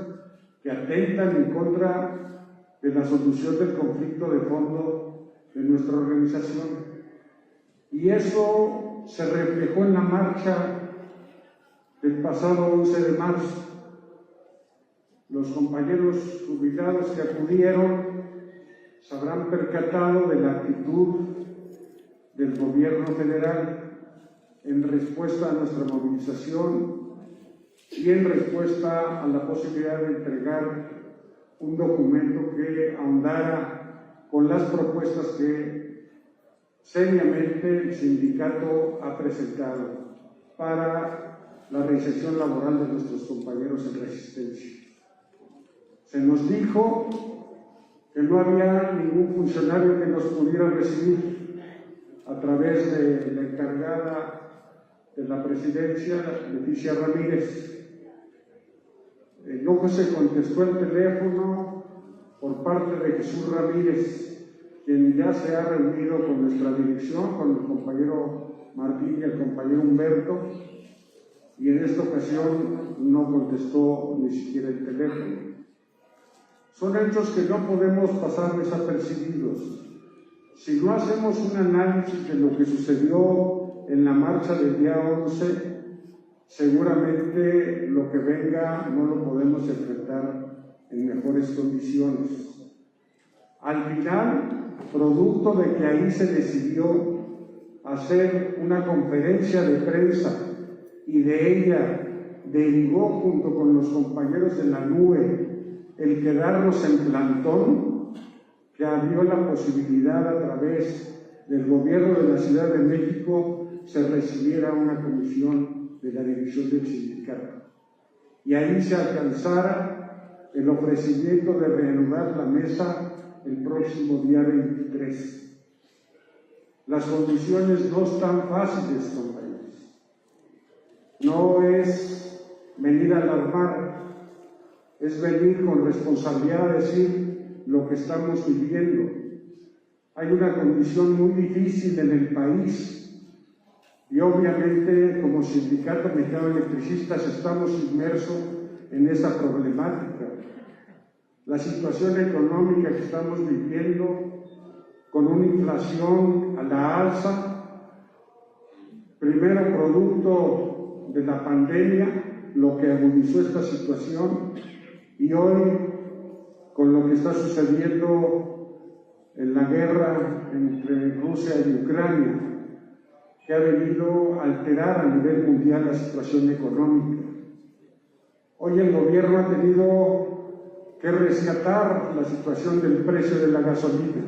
que atentan en contra de la solución del conflicto de fondo de nuestra organización. Y eso se reflejó en la marcha del pasado 11 de marzo. Los compañeros jubilados que acudieron se habrán percatado de la actitud del gobierno federal en respuesta a nuestra movilización y en respuesta a la posibilidad de entregar un documento que ahondara con las propuestas que seriamente el sindicato ha presentado para la reinserción laboral de nuestros compañeros en resistencia. Se nos dijo que no había ningún funcionario que nos pudiera recibir a través de la encargada de la presidencia, Leticia Ramírez. No se contestó el teléfono, por parte de Jesús Ramírez, quien ya se ha reunido con nuestra dirección, con el compañero Martín y el compañero Humberto, y en esta ocasión no contestó ni siquiera el teléfono. Son hechos que no podemos pasar desapercibidos. Si no hacemos un análisis de lo que sucedió en la marcha del día 11, seguramente lo que venga no lo podemos enfrentar en mejores condiciones. Al final, producto de que ahí se decidió hacer una conferencia de prensa y de ella derivó junto con los compañeros de la NUE el quedarnos en plantón, que abrió la posibilidad a través del gobierno de la Ciudad de México se recibiera una comisión de la dirección del sindicato. Y ahí se alcanzara el ofrecimiento de reanudar la mesa el próximo día 23. Las condiciones no están fáciles, compañeros. No es venir a alarmar, es venir con responsabilidad a decir lo que estamos viviendo. Hay una condición muy difícil en el país y obviamente como Sindicato Mexicano de Electricistas estamos inmersos en esa problemática. La situación económica que estamos viviendo con una inflación a la alza, primero producto de la pandemia, lo que agudizó esta situación, y hoy con lo que está sucediendo en la guerra entre Rusia y Ucrania, que ha venido a alterar a nivel mundial la situación económica. Hoy el gobierno ha tenido que rescatar la situación del precio de la gasolina.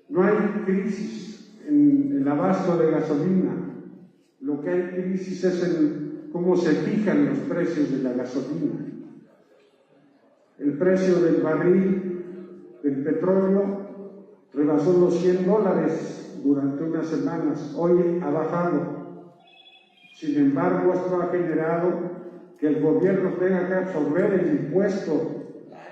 No hay crisis en el abasto de gasolina, lo que hay crisis es en cómo se fijan los precios de la gasolina. El precio del barril del petróleo rebasó los $100 durante unas semanas, hoy ha bajado. Sin embargo, esto ha generado que el gobierno tenga que absorber el impuesto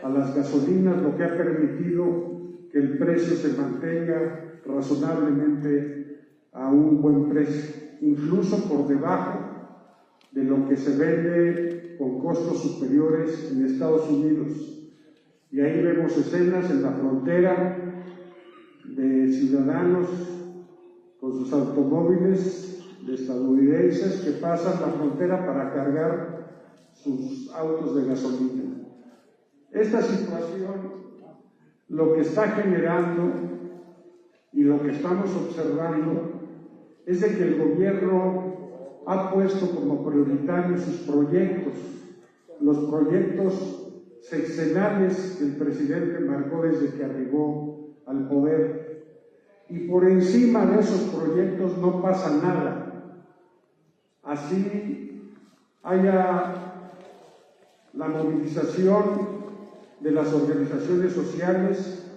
a las gasolinas, lo que ha permitido que el precio se mantenga razonablemente a un buen precio, incluso por debajo de lo que se vende con costos superiores en Estados Unidos. Y ahí vemos escenas en la frontera de ciudadanos con sus automóviles de estadounidenses que pasan la frontera para cargar sus autos de gasolina. Esta situación lo que está generando y lo que estamos observando es de que el gobierno ha puesto como prioritarios sus proyectos, los proyectos sexenales que el presidente marcó desde que arribó al poder. Y por encima de esos proyectos no pasa nada. Así haya la movilización de las organizaciones sociales,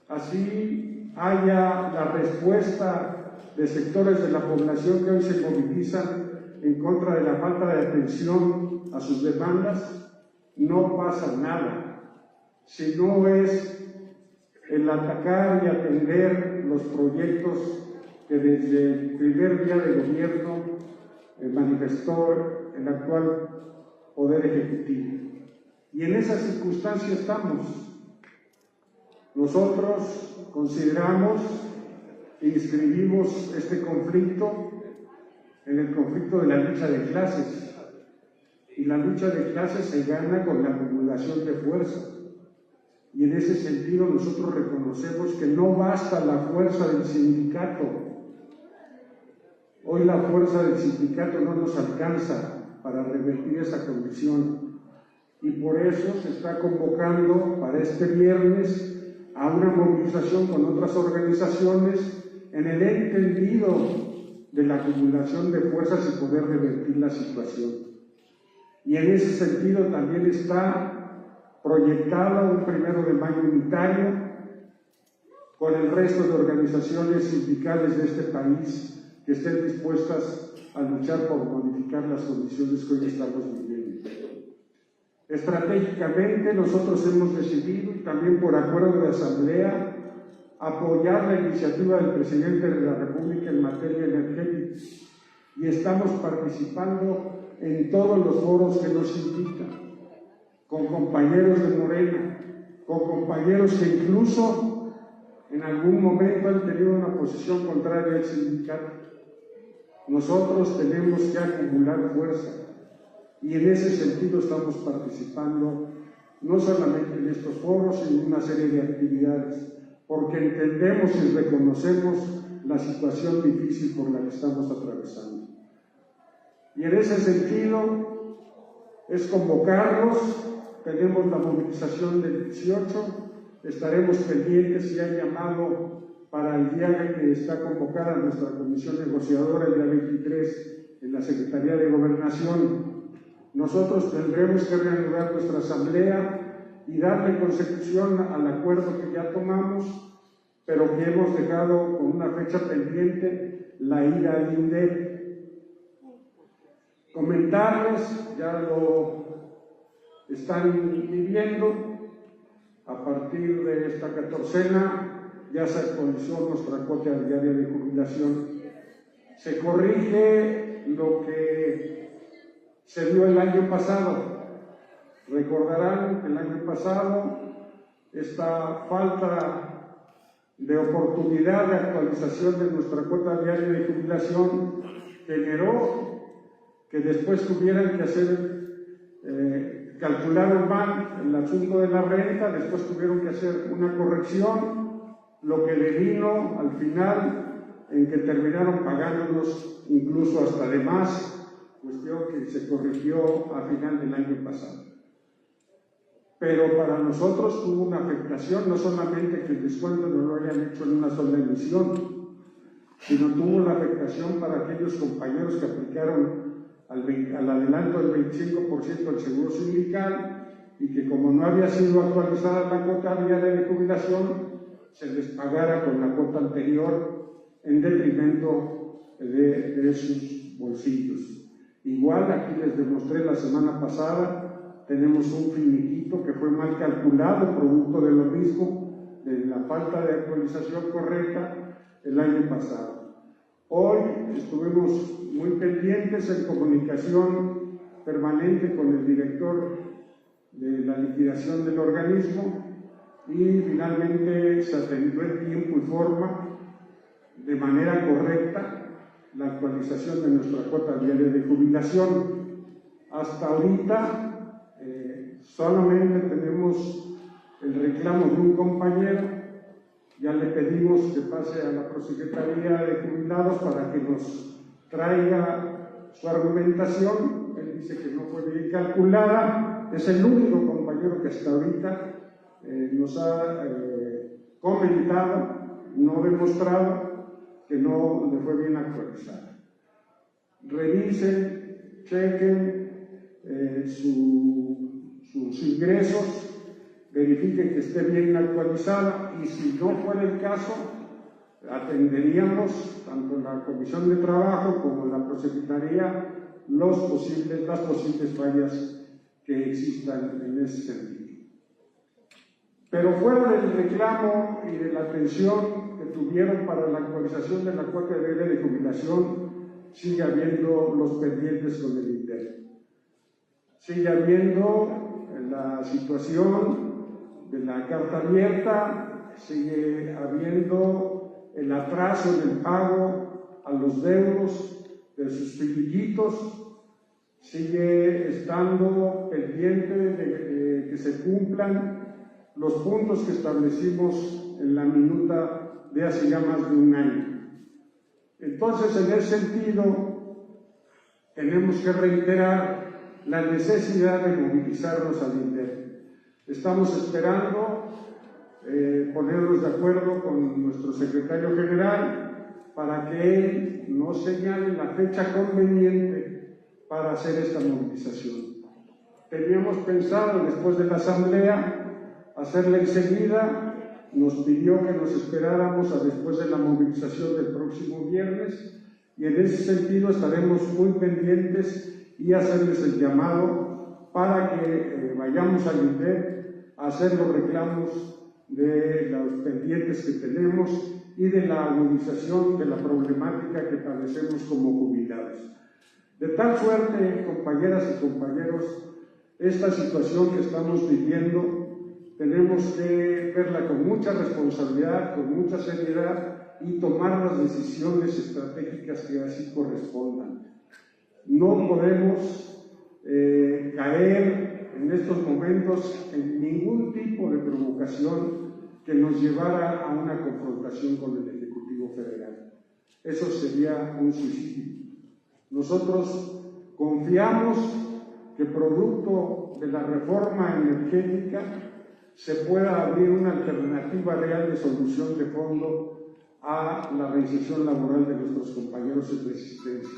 así haya la respuesta de sectores de la población que hoy se movilizan en contra de la falta de atención a sus demandas, no pasa nada. Si no es el atacar y atender los proyectos que desde el primer día de gobierno manifestó el actual Poder Ejecutivo. Y en esa circunstancia estamos. Nosotros consideramos e inscribimos este conflicto en el conflicto de la lucha de clases. Y la lucha de clases se gana con la acumulación de fuerza. Y en ese sentido nosotros reconocemos que no basta la fuerza del sindicato. Hoy la fuerza del sindicato no nos alcanza para revertir esa condición. Y por eso se está convocando para este viernes a una movilización con otras organizaciones en el entendido de la acumulación de fuerzas y poder revertir la situación. Y en ese sentido también está proyectado un 1 de mayo unitario con el resto de organizaciones sindicales de este país que estén dispuestas a luchar por modificar las condiciones que hoy estamos viviendo. Estratégicamente nosotros hemos decidido, y también por acuerdo de asamblea, apoyar la iniciativa del presidente de la República en materia energética y estamos participando en todos los foros que nos invitan, con compañeros de Morena, con compañeros que incluso en algún momento han tenido una posición contraria al sindicato. Nosotros tenemos que acumular fuerza y en ese sentido estamos participando no solamente en estos foros, sino en una serie de actividades, porque entendemos y reconocemos la situación difícil por la que estamos atravesando. Y en ese sentido es convocarlos. Tenemos la movilización del 18, estaremos pendientes si hay llamado para el día que está convocada nuestra comisión negociadora el día 23 en la Secretaría de Gobernación. Nosotros tendremos que reanudar nuestra asamblea y darle consecución al acuerdo que ya tomamos, pero que hemos dejado con una fecha pendiente, la ida al INDEC. Comentarles, ya lo están viviendo, a partir de esta catorcena ya se actualizó nuestra cuota diaria de jubilación. Se corrige lo que se dio el año pasado. Recordarán que el año pasado esta falta de oportunidad de actualización de nuestra cuota diaria de jubilación generó que después tuvieran que hacer calcularon mal el asunto de la renta, después tuvieron que hacer una corrección, lo que le vino al final en que terminaron pagándonos incluso hasta de más, cuestión que se corrigió a final del año pasado. Pero para nosotros tuvo una afectación, no solamente que el descuento no lo hayan hecho en una sola emisión, sino tuvo la afectación para aquellos compañeros que aplicaron al adelanto del 25% del seguro sindical y que como no había sido actualizada la cuota diaria de jubilación, se les pagara con la cuota anterior en detrimento de sus bolsillos. Igual aquí les demostré la semana pasada, tenemos un finiquito que fue mal calculado, producto de lo mismo, de la falta de actualización correcta el año pasado. Hoy estuvimos muy pendientes en comunicación permanente con el director de la liquidación del organismo y finalmente se atendió en tiempo y forma, de manera correcta, la actualización de nuestra cuota diaria de jubilación. Hasta ahorita solamente tenemos el reclamo de un compañero. Ya le pedimos que pase a la Prosecretaría de Jubilados para que nos traiga su argumentación. Él dice que no fue bien calculada. Es el único compañero que hasta ahorita nos ha comentado, no demostrado, que no le fue bien actualizada. Revisen, chequen sus ingresos, verifiquen que esté bien actualizada y si no fuera el caso, atenderíamos tanto la Comisión de Trabajo como la Prosecretaría las posibles fallas que existan en ese sentido. Pero fuera del reclamo y de la atención que tuvieron para la actualización de la cuota diaria de jubilación, sigue habiendo los pendientes con el INDEC. Sigue habiendo la situación de la carta abierta, sigue habiendo el atraso en el pago a los deudos de sus finiquitos, sigue estando pendiente de que se cumplan los puntos que establecimos en la minuta de hace ya más de un año. Entonces, en ese sentido, tenemos que reiterar la necesidad de movilizarnos al INDEC. Estamos esperando ponernos de acuerdo con nuestro secretario general para que él nos señale la fecha conveniente para hacer esta movilización. Teníamos pensado, después de la asamblea, hacerla enseguida. Nos pidió que nos esperáramos a después de la movilización del próximo viernes y en ese sentido estaremos muy pendientes y hacerles el llamado para que vayamos al INDEP a hacer los reclamos de los pendientes que tenemos y de la agudización de la problemática que padecemos como jubilados. De tal suerte, compañeras y compañeros, esta situación que estamos viviendo tenemos que verla con mucha responsabilidad, con mucha seriedad y tomar las decisiones estratégicas que así correspondan. No podemos caer en estos momentos en ningún tipo de provocación que nos llevara a una confrontación con el Ejecutivo Federal. Eso sería un suicidio. Nosotros confiamos que producto de la reforma energética se pueda abrir una alternativa real de solución de fondo a la reinserción laboral de nuestros compañeros en resistencia.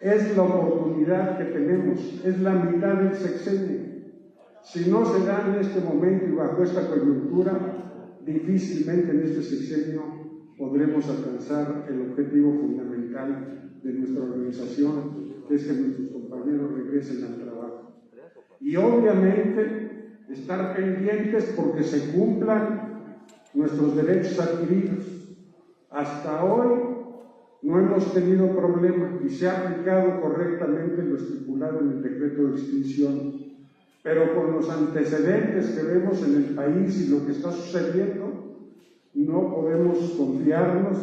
Es la oportunidad que tenemos, es la mitad del sexenio. Si no se da en este momento y bajo esta coyuntura, difícilmente en este sexenio podremos alcanzar el objetivo fundamental de nuestra organización, que es que nuestros compañeros regresen al trabajo. Y obviamente estar pendientes porque se cumplan nuestros derechos adquiridos. Hasta hoy no hemos tenido problema y se ha aplicado correctamente lo estipulado en el decreto de extinción. Pero con los antecedentes que vemos en el país y lo que está sucediendo, no podemos confiarnos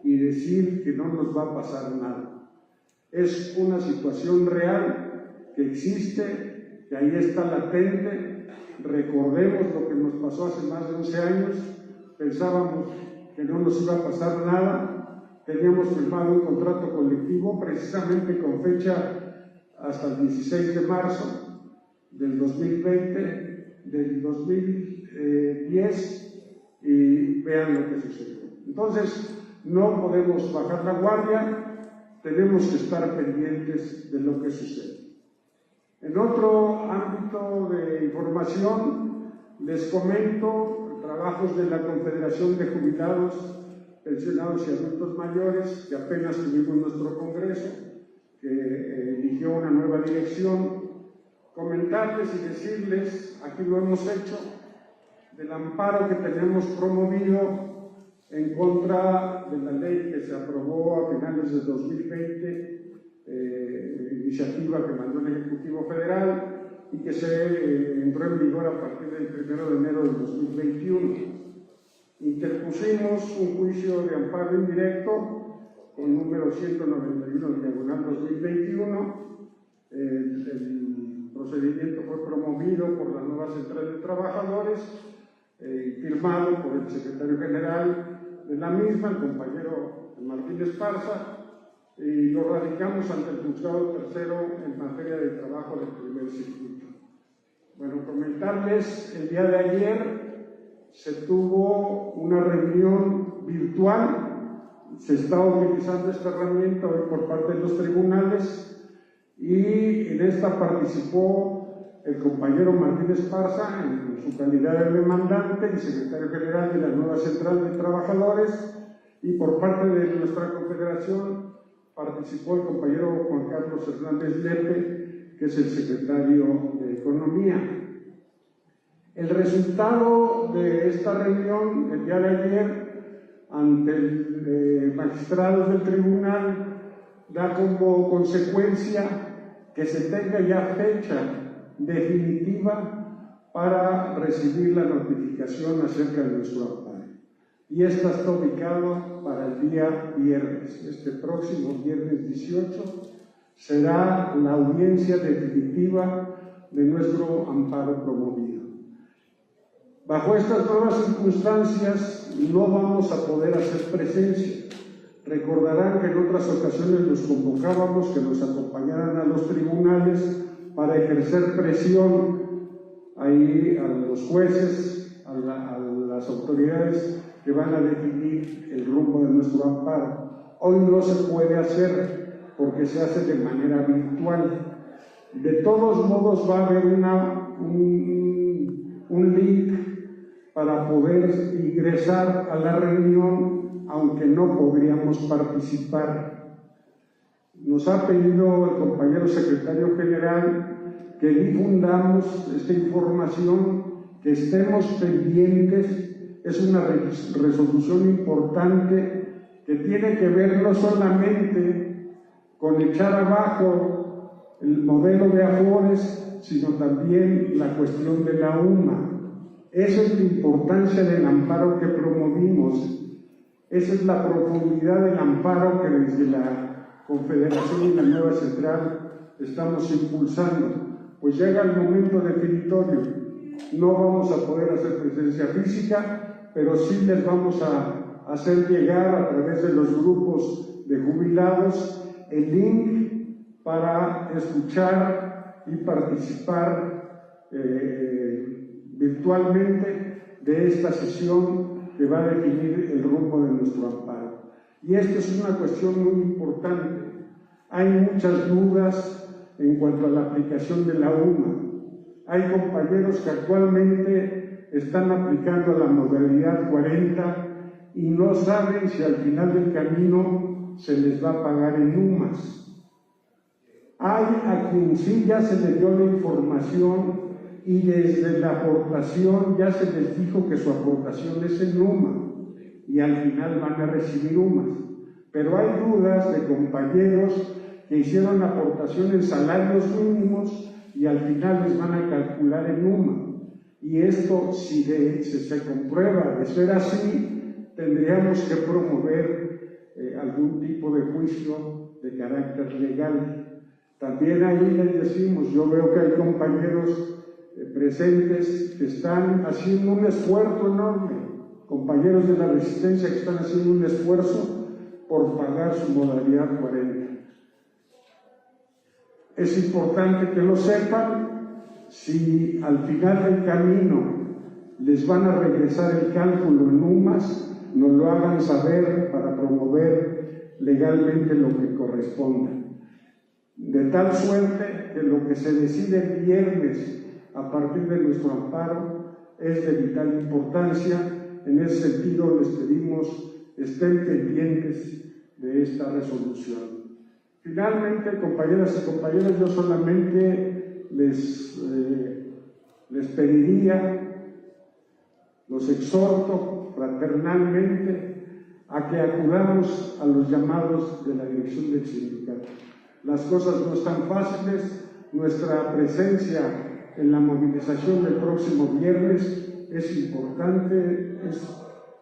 y decir que no nos va a pasar nada. Es una situación real que existe, que ahí está latente. Recordemos lo que nos pasó hace más de 11 años, pensábamos que no nos iba a pasar nada, teníamos firmado un contrato colectivo precisamente con fecha hasta el 16 de marzo del 2020, del 2010, y vean lo que sucedió. Entonces, no podemos bajar la guardia, tenemos que estar pendientes de lo que sucede. En otro ámbito de información, les comento trabajos de la Confederación de Jubilados, Pensionados y Adultos Mayores, que apenas tuvimos nuestro congreso, que eligió una nueva dirección. Comentarles y decirles, aquí lo hemos hecho, del amparo que tenemos promovido en contra de la ley que se aprobó a finales de 2020, iniciativa que mandó el Ejecutivo Federal y que se entró en vigor a partir del 1 de enero del 2021. Interpusimos un juicio de amparo indirecto con número 191/2021. El procedimiento fue promovido por la nueva Central de Trabajadores y firmado por el secretario general de la misma, el compañero Martín Esparza, y lo radicamos ante el juzgado tercero en materia de trabajo del primer circuito. Bueno, comentarles, el día de ayer se tuvo una reunión virtual, se está utilizando esta herramienta hoy por parte de los tribunales, y en esta participó el compañero Martín Esparza en su calidad de demandante y secretario general de la nueva Central de Trabajadores, y por parte de nuestra confederación participó el compañero Juan Carlos Hernández Lepe, que es el secretario de Economía. El resultado de esta reunión el día de ayer ante el magistrado del tribunal da como consecuencia que se tenga ya fecha definitiva para recibir la notificación acerca de nuestro amparo. Y esta está ubicado para el día viernes. Este próximo viernes 18 será la audiencia definitiva de nuestro amparo promovido. Bajo estas nuevas circunstancias no vamos a poder hacer presencia. Recordarán que en otras ocasiones los convocábamos que nos acompañaran a los tribunales para ejercer presión ahí a los jueces, a las autoridades que van a definir el rumbo de nuestro amparo. Hoy no se puede hacer porque se hace de manera virtual. De todos modos va a haber un link para poder ingresar a la reunión, aunque no podríamos participar. Nos ha pedido el compañero secretario general que difundamos esta información, que estemos pendientes. Es una resolución importante que tiene que ver no solamente con echar abajo el modelo de Afores, sino también la cuestión de la UMA. Esa es la importancia del amparo que promovimos. Esa es la profundidad del amparo que desde la Confederación y la nueva central estamos impulsando. Pues llega el momento definitorio. No vamos a poder hacer presencia física, pero sí les vamos a hacer llegar a través de los grupos de jubilados el link para escuchar y participar virtualmente de esta sesión que va a definir el rumbo de nuestro amparo. Y esto es una cuestión muy importante. Hay muchas dudas en cuanto a la aplicación de la UMA. Hay compañeros que actualmente están aplicando la modalidad 40 y no saben si al final del camino se les va a pagar en UMAS. Hay a quien sí ya se le dio la información y desde la aportación ya se les dijo que su aportación es en UMA y al final van a recibir UMAS. Pero hay dudas de compañeros que hicieron aportación en salarios mínimos y al final les van a calcular en UMA. Y esto, si se comprueba de ser así, tendríamos que promover algún tipo de juicio de carácter legal. También ahí les decimos, yo veo que hay compañeros presentes que están haciendo un esfuerzo enorme, compañeros de la Resistencia que están haciendo un esfuerzo por pagar su modalidad 40. Es importante que lo sepan. Si al final del camino les van a regresar el cálculo en UMAS, nos lo hagan saber para promover legalmente lo que corresponda. De tal suerte que lo que se decide el viernes a partir de nuestro amparo es de vital importancia. En ese sentido les pedimos estén pendientes de esta resolución. Finalmente, compañeras y compañeros, yo solamente les pediría, los exhorto fraternalmente a que acudamos a los llamados de la dirección del sindicato. Las cosas no están fáciles. Nuestra presencia en la movilización del próximo viernes es importante, es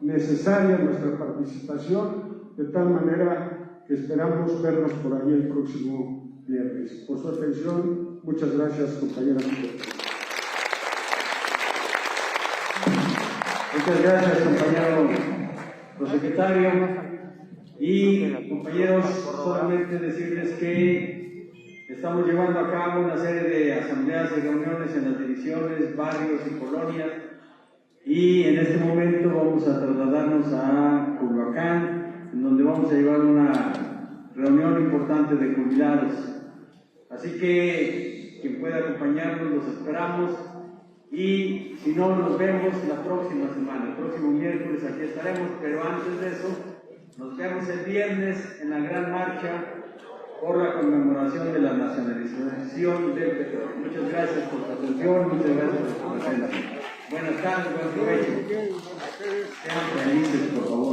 necesaria nuestra participación, de tal manera que esperamos vernos por ahí el próximo viernes. Por su atención, muchas gracias, compañeras. Muchas gracias, compañero prosecretario. Y compañeros, solamente decirles que estamos llevando a cabo una serie de asambleas y reuniones en las divisiones, barrios y colonias. Y en este momento vamos a trasladarnos a Culhuacán, en donde vamos a llevar una reunión importante de jubilados. Así que quien pueda acompañarnos, los esperamos. Y si no, nos vemos la próxima semana, el próximo miércoles aquí estaremos, pero antes de eso, nos vemos el viernes en la gran marcha por la conmemoración de la nacionalización del petróleo. Muchas gracias por su atención, muchas gracias por su presencia. Buenas tardes, buen provecho. Sean felices, por favor.